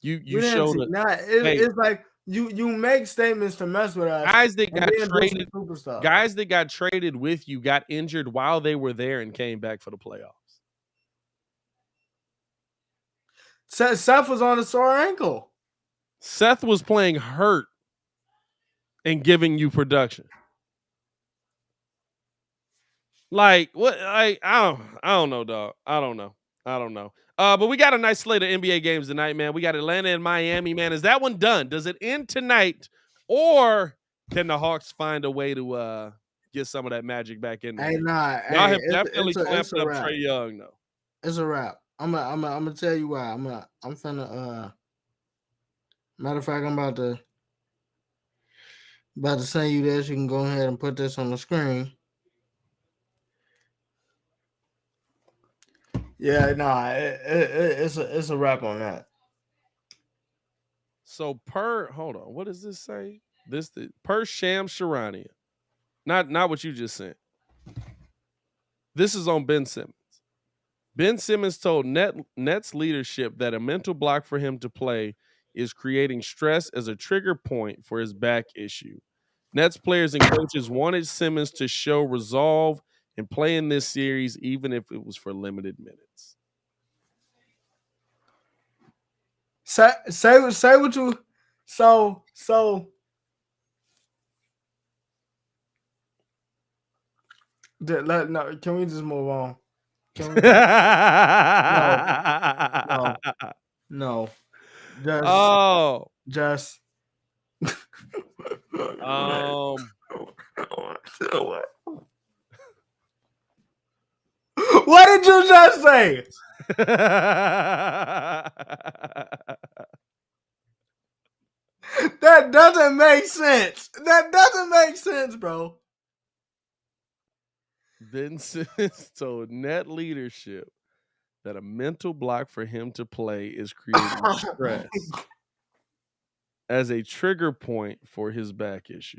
Speaker 2: you showed it.
Speaker 5: It's like you make statements to mess with us.
Speaker 2: Guys that got traded with you got injured while they were there and came back for the playoffs.
Speaker 5: Seth was on a sore ankle.
Speaker 2: Seth was playing hurt and giving you production. Like what? I don't know, dog. I don't know. But we got a nice slate of NBA games tonight, man. We got Atlanta and Miami, man. Is that one done? Does it end tonight, or can the Hawks find a way to get some of that magic back in there? Y'all have definitely clamped up Trae Young, though.
Speaker 5: It's a wrap. I'm gonna tell you why. I'm finna matter of fact, I'm about to send you this. You can go ahead and put this on the screen. Yeah, it's a wrap on that.
Speaker 2: So hold on, what does this say? Per Sham Sharania. Not what you just sent. This is on Ben Simmons. Ben Simmons told Nets leadership that a mental block for him to play is creating stress as a trigger point for his back issue. Nets players and coaches wanted Simmons to show resolve and play in this series, even if it was for limited minutes.
Speaker 5: Say what you so. No, can we just move on? Can we, no. Just what did you just say? That doesn't make sense. That doesn't make sense, bro.
Speaker 2: Ben Simmons told net leadership that a mental block for him to play is creating stress as a trigger point for his back issue.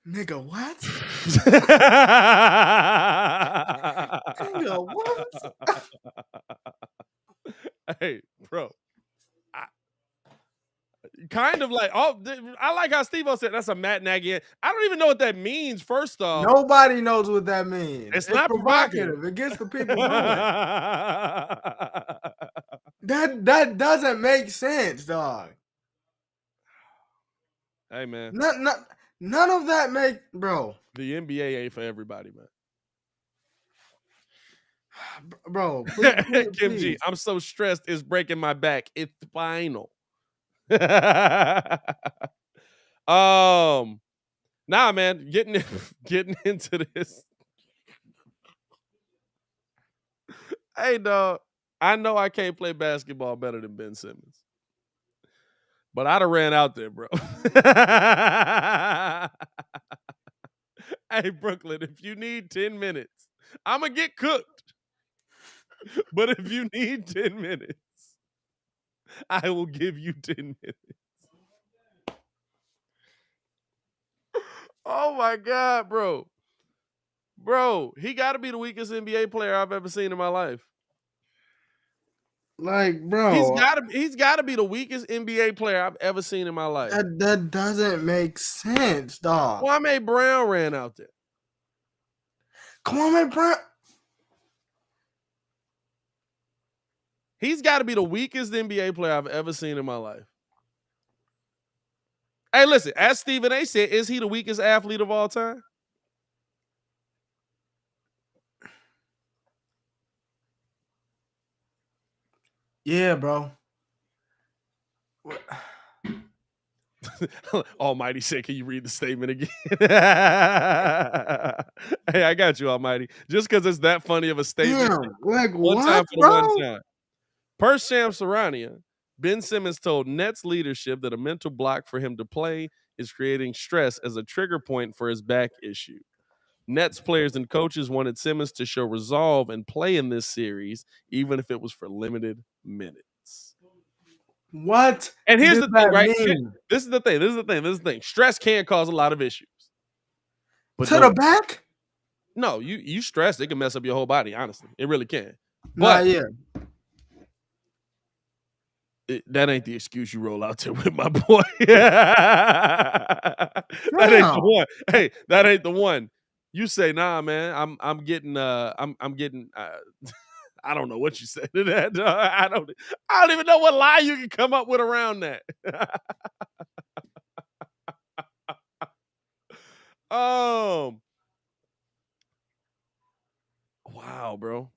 Speaker 5: Nigga, what? Nigga, what?
Speaker 2: Hey, bro. Kind of like, I like how Steve-O said that's a Matt Nagy. I don't even know what that means, first off.
Speaker 5: Nobody knows what that means.
Speaker 2: It's not provocative.
Speaker 5: It gets the people going. That doesn't make sense, dog.
Speaker 2: Hey, man.
Speaker 5: None of that bro.
Speaker 2: The NBA ain't for everybody, man.
Speaker 5: Bro,
Speaker 2: please. Kim G, I'm so stressed, it's breaking my back. It's final. Nah, man, getting into this. Hey, dog, I know I can't play basketball better than Ben Simmons, but I'd have ran out there, bro. Hey, Brooklyn, if you need 10 minutes, I'm gonna get cooked. But if you need 10 minutes, I will give you 10 minutes. Oh my God, bro. Bro, he got to be the weakest NBA player I've ever seen in my life.
Speaker 5: Like, bro,
Speaker 2: He's got to be the weakest NBA player I've ever seen in my life.
Speaker 5: that doesn't make sense, dog.
Speaker 2: Kwame Brown ran out there.
Speaker 5: Kwame Brown.
Speaker 2: He's got to be the weakest NBA player I've ever seen in my life. Hey, listen, as Stephen A said, is he the weakest athlete of all time?
Speaker 5: Yeah, bro.
Speaker 2: Almighty said, can you read the statement again? Hey, I got you, Almighty. Just because it's that funny of a statement.
Speaker 5: Damn, like
Speaker 2: One
Speaker 5: what,
Speaker 2: time for the
Speaker 5: bro?
Speaker 2: one time. Per Shams Charania, Ben Simmons told Nets leadership that a mental block for him to play is creating stress as a trigger point for his back issue. Nets players and coaches wanted Simmons to show resolve and play in this series, even if it was for limited minutes.
Speaker 5: What?
Speaker 2: And here's the thing, right?
Speaker 5: Mean?
Speaker 2: This is the thing. Stress can cause a lot of issues. But
Speaker 5: To the back?
Speaker 2: No, you stress, it can mess up your whole body, honestly. It really can.
Speaker 5: But
Speaker 2: yeah. That ain't the excuse you roll out there with, my boy. That ain't the one. Hey, that ain't the one. You say, nah, man, I'm getting I don't know what you said to that. I don't even know what lie you can come up with around that. Wow, bro.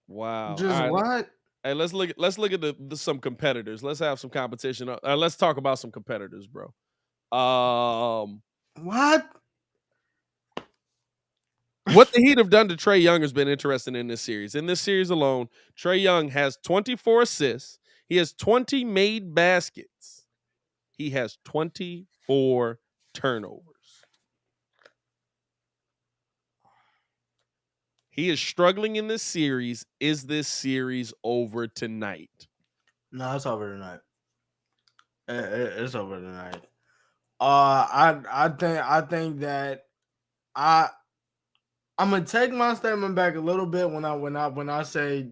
Speaker 2: Wow.
Speaker 5: Just
Speaker 2: right,
Speaker 5: what?
Speaker 2: Hey, let's look at some competitors. Let's have some competition. Let's talk about some competitors, bro.
Speaker 5: What?
Speaker 2: What the Heat have done to Trae Young has been interesting in this series. In this series alone, Trae Young has 24 assists. He has 20 made baskets. He has 24 turnovers. He is struggling in this series. Is this series over tonight?
Speaker 5: No, it's over tonight. It's over tonight. I think that I'm gonna take my statement back a little bit when I say,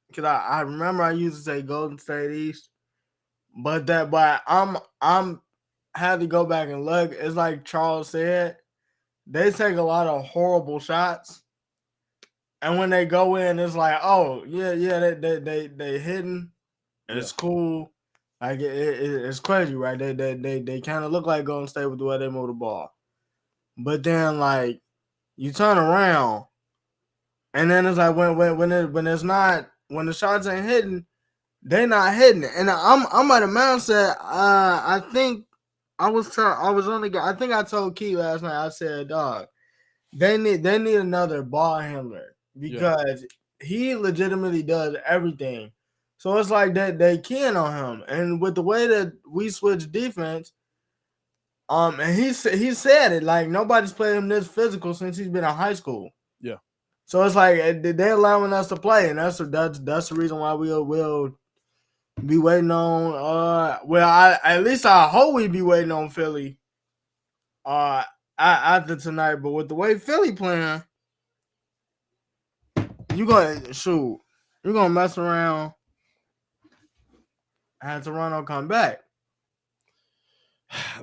Speaker 5: because I remember I used to say Golden State East, but I'm had to go back and look. It's like Charles said, they take a lot of horrible shots. And when they go in, it's like, oh yeah, they hitting. It's cool. Like it's crazy, right? They kind of look like Golden State with the way they move the ball. But then like you turn around, and then it's like when it's not, when the shots ain't hitting, they not hitting it. And I'm at a mindset. I think I was on the guy. I think I told Key last night. I said, dog, they need another ball handler. Because he legitimately does everything. So it's like that they can on him. And with the way that we switch defense, and he said it, like nobody's played him this physical since he's been in high school.
Speaker 2: Yeah.
Speaker 5: So it's like they're allowing us to play, and that's the reason why we'll be waiting on at least I hope we be waiting on Philly after tonight. But with the way Philly playing, you're gonna mess around, have Toronto come back.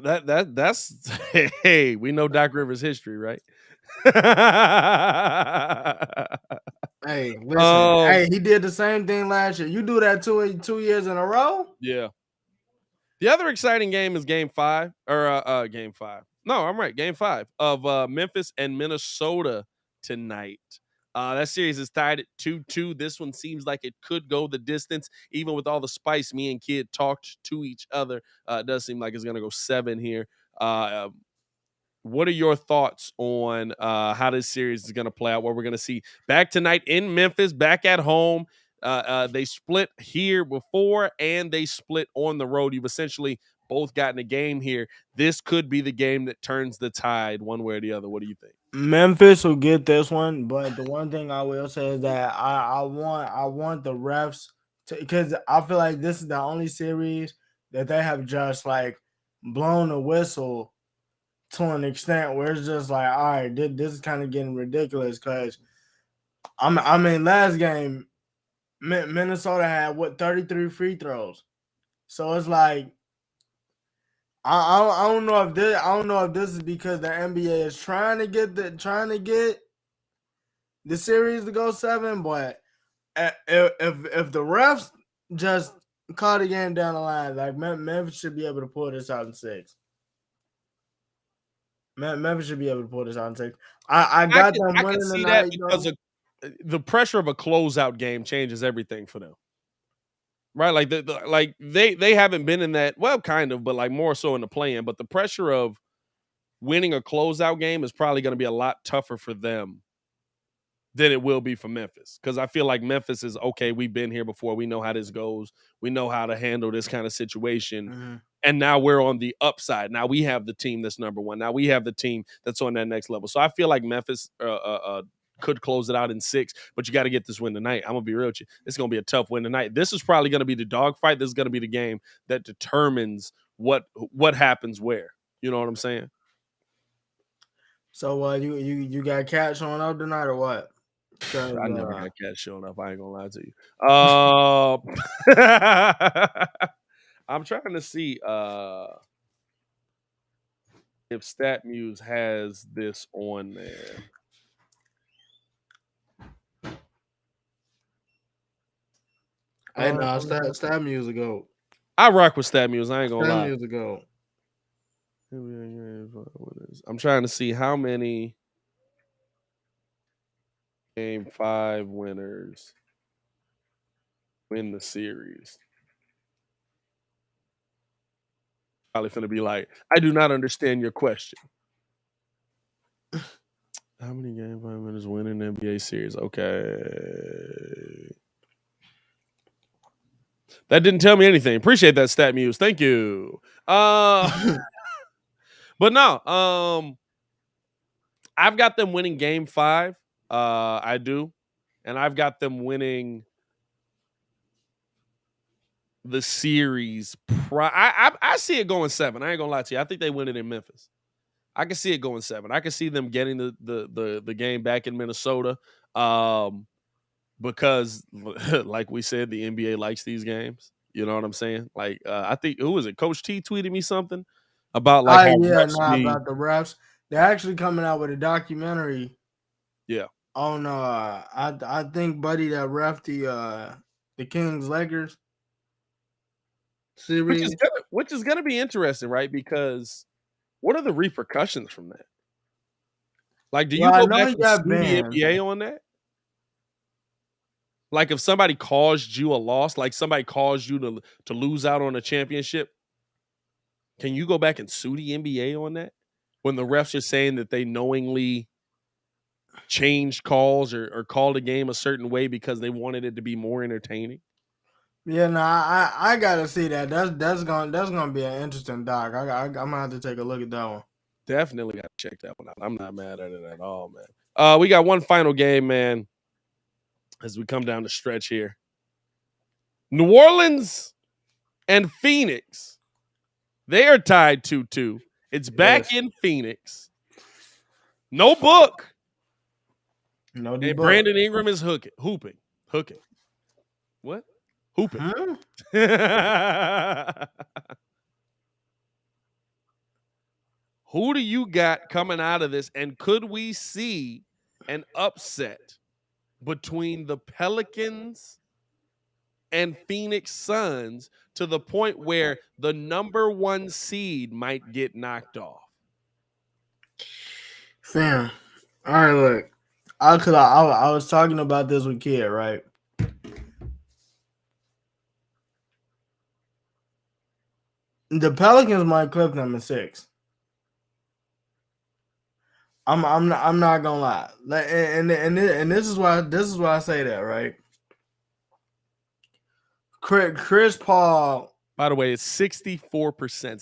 Speaker 2: That's hey, we know Doc Rivers' history, right?
Speaker 5: Hey, listen, he did the same thing last year. You do that 2 years in a row?
Speaker 2: Yeah. The other exciting game is game 5 or game 5. No, I'm right. Game 5 of Memphis and Minnesota tonight. That series is tied at 2-2. This one seems like it could go the distance, even with all the spice me and Kid talked to each other. It does seem like it's going to go 7 here. What are your thoughts on how this series is going to play out? What we're going to see back tonight in Memphis, back at home. They split here before and they split on the road. You've essentially both got in a game here. This could be the game that turns the tide one way or the other. What do you think?
Speaker 5: Memphis will get this one, but the one thing I will say is that I want the refs to, because I feel like this is the only series that they have just like blown the whistle to an extent where it's just like, all right, this is kind of getting ridiculous. Because I mean, last game Minnesota had 33 free throws, so it's like I don't know if this is because the NBA is trying to get the series to go 7, but if the refs just call the game down the line, like Memphis should be able to pull this out in 6. Memphis should be able to pull this out in 6. I got them
Speaker 2: I
Speaker 5: winning
Speaker 2: can see
Speaker 5: tonight,
Speaker 2: that because the pressure of a closeout game changes everything for them. Right, like they haven't been in that, well, kind of, but like more so in the play-in. But the pressure of winning a closeout game is probably going to be a lot tougher for them than it will be for Memphis. Because I feel like Memphis is okay. We've been here before. We know how this goes. We know how to handle this kind of situation.
Speaker 5: Mm-hmm.
Speaker 2: And now we're on the upside. Now we have the team that's number one. Now we have the team that's on that next level. So I feel like Memphis could close it out in 6, but you got to get this win tonight. I'm going to be real with you. It's going to be a tough win tonight. This is probably going to be the dogfight. This is going to be the game that determines what happens where. You know what I'm saying?
Speaker 5: So you got Cat showing up tonight or what?
Speaker 2: I never got Cat showing up. I ain't going to lie to you. I'm trying to see if StatMuse has this on there.
Speaker 5: Hey, no, StatMuse go.
Speaker 2: I rock with StatMuse. I ain't gonna lie.
Speaker 5: StatMuse go.
Speaker 2: I'm trying to see how many Game 5 winners win the series. Probably finna be like, I do not understand your question. How many Game 5 winners win an NBA series? Okay. That didn't tell me anything. Appreciate that, StatMuse. Thank you. But no, I've got them winning Game 5. I do. And I've got them winning the series. I see it going 7. I ain't gonna lie to you. I think they win it in Memphis. I can see it going 7. I can see them getting the game back in Minnesota. Because like we said, the NBA likes these games. You know what I'm saying? Like, I think, who was it? Coach T tweeted me something about like
Speaker 5: about the refs. They're actually coming out with a documentary.
Speaker 2: Yeah.
Speaker 5: On I think Buddy that ref the Kings Lakers series,
Speaker 2: which is gonna be interesting, right? Because what are the repercussions from that? Like, do you go back and sue the NBA on that? Like, if somebody caused you a loss, like somebody caused you to lose out on a championship, can you go back and sue the NBA on that? When the refs are saying that they knowingly changed calls or called a game a certain way because they wanted it to be more entertaining?
Speaker 5: Yeah, no, I gotta see that. That's gonna be an interesting doc. I'm gonna have to take a look at that one.
Speaker 2: Definitely got to check that one out. I'm not mad at it at all, man. We got one final game, man, as we come down the stretch here. New Orleans and Phoenix. They are tied 2-2. It's back in Phoenix. No book.
Speaker 5: No,
Speaker 2: and Brandon Ingram is hooping. What? Hooping.
Speaker 5: Huh?
Speaker 2: Who do you got coming out of this? And could we see an upset between the Pelicans and Phoenix Suns to the point where the number 1 seed might get knocked off?
Speaker 5: Fam. All right, look. I was talking about this with Kid, right? The Pelicans might clip them in 6. I'm not gonna lie. And this is why I say that, right? Chris Paul
Speaker 2: By the way, it's 64%.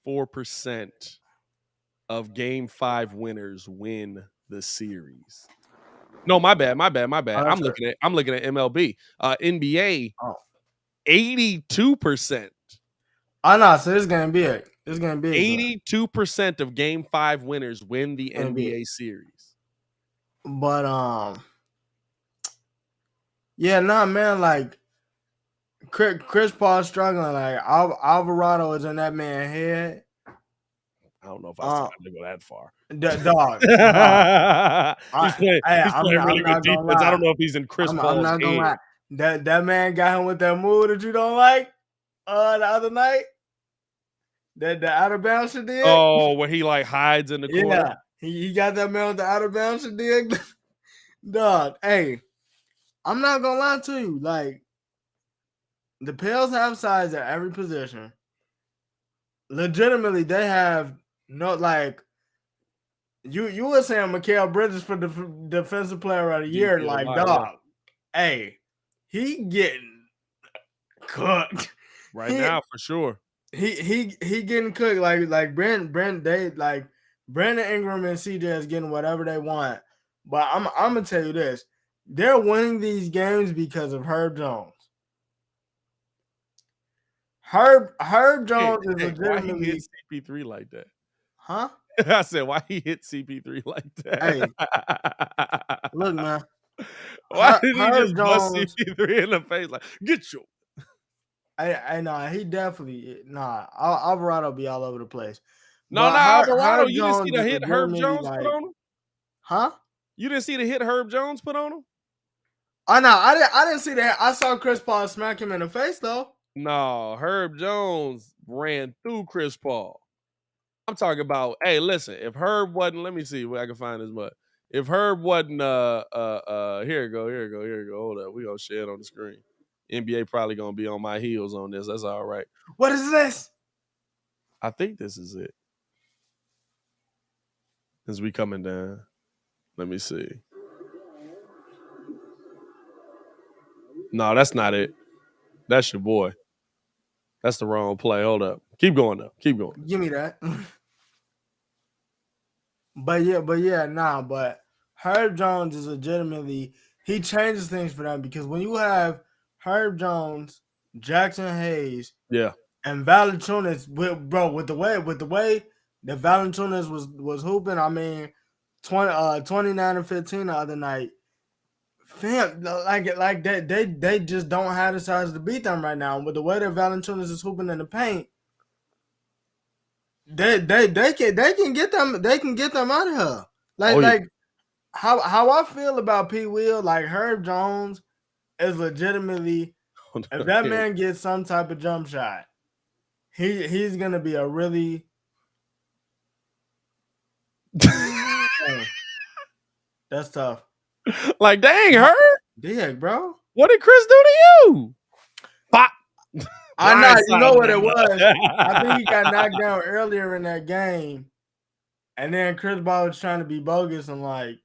Speaker 2: 64% of Game 5 winners win the series. No, my bad.
Speaker 5: Oh,
Speaker 2: I'm looking at MLB. NBA,
Speaker 5: Oh.
Speaker 2: 82%.
Speaker 5: Oh no, so this is gonna be it. This is gonna be it.
Speaker 2: 82% of Game 5 winners win the
Speaker 5: Gonna be
Speaker 2: NBA series.
Speaker 5: But yeah, nah, man, like Chris Paul struggling. Like Alvarado is in that man's head.
Speaker 2: I don't know if I have to go that far.
Speaker 5: Dog.
Speaker 2: He's playing really good defense. I don't know if he's in Chris Paul's
Speaker 5: I'm not gonna
Speaker 2: head.
Speaker 5: lie. That man got him with that move that you don't like the other night. That the out of bounds shit did.
Speaker 2: Oh, where he like hides in the corner.
Speaker 5: Yeah, he got that man with the out of bounds shit did. Dog, hey, I'm not gonna lie to you. Like the Pels have size at every position. Legitimately, they have no like. You were saying Mikal Bridges for the defensive player of the year, like dog. Hey, he getting cooked
Speaker 2: right now for sure.
Speaker 5: He getting cooked like Brandon Ingram and CJ is getting whatever they want. But I'm gonna tell you this: they're winning these games because of Herb Jones. Herb Jones is legitimately.
Speaker 2: Why he hit CP3 like that?
Speaker 5: Huh?
Speaker 2: I said, why he hit CP3 like that?
Speaker 5: Hey, look, man.
Speaker 2: Why did he just bust CP3 in the face? Like, get you.
Speaker 5: I know he definitely Alvarado be all over the place.
Speaker 2: No, Alvarado. You didn't see the hit Herb Jones put on him?
Speaker 5: Huh?
Speaker 2: You didn't see the hit Herb Jones put on him?
Speaker 5: I know. I didn't see that. I saw Chris Paul smack him in the face though.
Speaker 2: No, Herb Jones ran through Chris Paul. I'm talking about, hey, listen, if Herb wasn't, let me see where I can find his butt. If Herb wasn't, here you go. Hold up. We gonna share it on the screen. NBA probably gonna be on my heels on this. That's all right.
Speaker 5: What is this?
Speaker 2: I think this is it. As we coming down. Let me see. No, that's not it. That's your boy. That's the wrong play. Hold up. Keep going up. Keep going.
Speaker 5: Give me that. But Herb Jones is legitimately, he changes things for them because when you have Herb Jones, Jackson Hayes, and Valanciunas, with the way that Valanciunas was hooping, I mean, 29 and 15 the other night. Fam, like they just don't have the size to beat them right now. With the way that Valanciunas is hooping in the paint, they can get them out of here. Like how I feel about P. Will, like Herb Jones is legitimately, if that man gets some type of jump shot, he's gonna be a really that's tough.
Speaker 2: Like, dang, Herb.
Speaker 5: Yeah, bro.
Speaker 2: What did Chris do to you? Pop.
Speaker 5: I know, you know what it was. I think he got knocked down earlier in that game. And then Chris Paul was trying to be bogus and like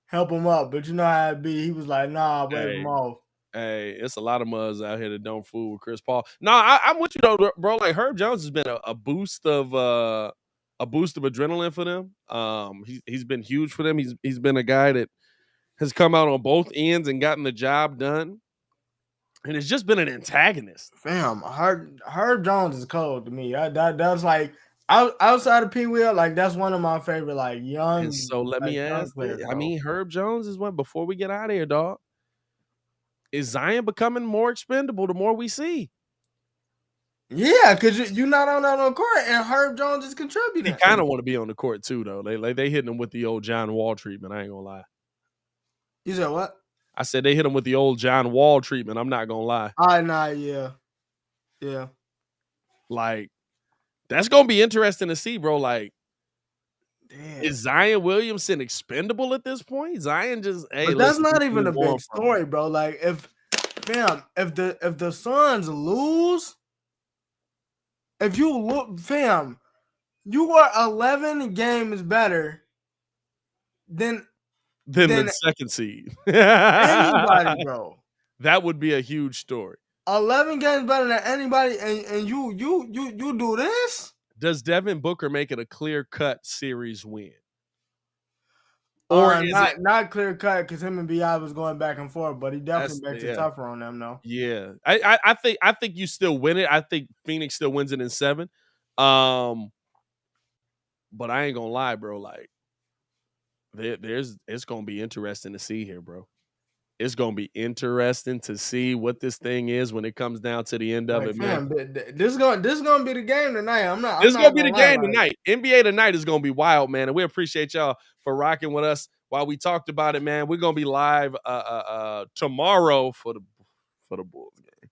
Speaker 5: help him up. But you know how it be. He was like, nah, wave him off.
Speaker 2: Hey, it's a lot of muds out here that don't fool with Chris Paul. No, I'm with you though, bro. Like Herb Jones has been a boost of adrenaline for them. He's been huge for them. He's been a guy that has come out on both ends and gotten the job done. And it's just been an antagonist.
Speaker 5: Fam, Herb Jones is cold to me. That's like outside of P. Will, like that's one of my favorite like young.
Speaker 2: And so let me ask.
Speaker 5: Players,
Speaker 2: I mean, Herb Jones is one. Before we get out of here, dog, is Zion becoming more expendable the more we see?
Speaker 5: Yeah, because you're not on the court, and Herb Jones is contributing.
Speaker 2: He kind of want to be on the court too, though. They hitting him with the old John Wall treatment. I ain't gonna lie.
Speaker 5: You said what?
Speaker 2: I said they hit him with the old John Wall treatment. I'm not gonna lie.
Speaker 5: Yeah.
Speaker 2: Like, that's gonna be interesting to see, bro. Like,
Speaker 5: damn.
Speaker 2: Is Zion Williamson expendable at this point? Zion just, hey,
Speaker 5: but that's not even a big story, bro. Like, if the Suns lose, if you look, fam, you are 11 games better than
Speaker 2: the second seed.
Speaker 5: Anybody, bro.
Speaker 2: That would be a huge story.
Speaker 5: 11 games better than anybody, and you do this?
Speaker 2: Does Devin Booker make it a clear-cut series win? Or is it
Speaker 5: not clear cut because him and B.I. was going back and forth, but he definitely makes it tougher on them, though.
Speaker 2: Yeah. I think you still win it. I think Phoenix still wins it in 7. But I ain't gonna lie, bro. Like, it's gonna be interesting to see here, bro. It's gonna be interesting to see what this thing is when it comes down to the end of it, man.
Speaker 5: This is gonna be the game tonight.
Speaker 2: This is gonna be the game tonight. NBA tonight is gonna be wild, man. And we appreciate y'all for rocking with us while we talked about it, man. We're gonna be live tomorrow for the Bulls game.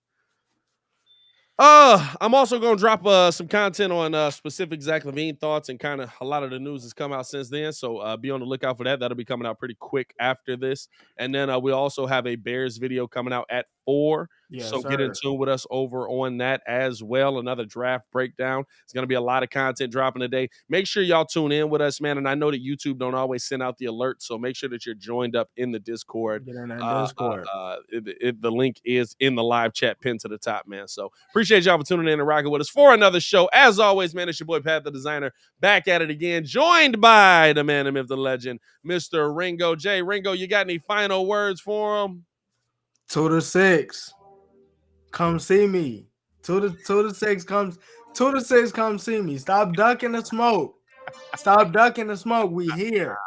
Speaker 2: I'm also gonna drop some content on specific Zach LaVine thoughts, and kind of a lot of the news has come out since then. So be on the lookout for that. That'll be coming out pretty quick after this. And then we also have a Bears video coming out at 4.
Speaker 5: Yes,
Speaker 2: so get in tune with us over on that as well. Another draft breakdown. It's going to be a lot of content dropping today. Make sure y'all tune in with us, man. And I know that YouTube don't always send out the alerts, so make sure that you're joined up in the Discord.
Speaker 5: Get in that Discord.
Speaker 2: The link is in the live chat pinned to the top, man. So appreciate y'all for tuning in and rocking with us for another show. As always, man, it's your boy Pat the Designer, back at it again, joined by the man, the myth, the legend, Mr. Ringo J. Ringo, you got any final words for him?
Speaker 5: 2 to 6. Come see me. 2 to 6 come 2 to 6 come see me. Stop ducking the smoke. Stop ducking the smoke. We here.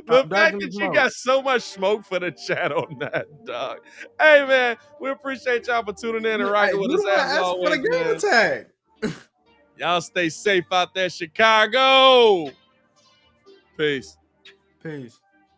Speaker 2: The fact that you got so much smoke for the chat on that, dog. Hey, man, we appreciate y'all for tuning in and rocking with us as always,
Speaker 5: for the game attack.
Speaker 2: Y'all stay safe out there, Chicago. Peace.
Speaker 5: Peace.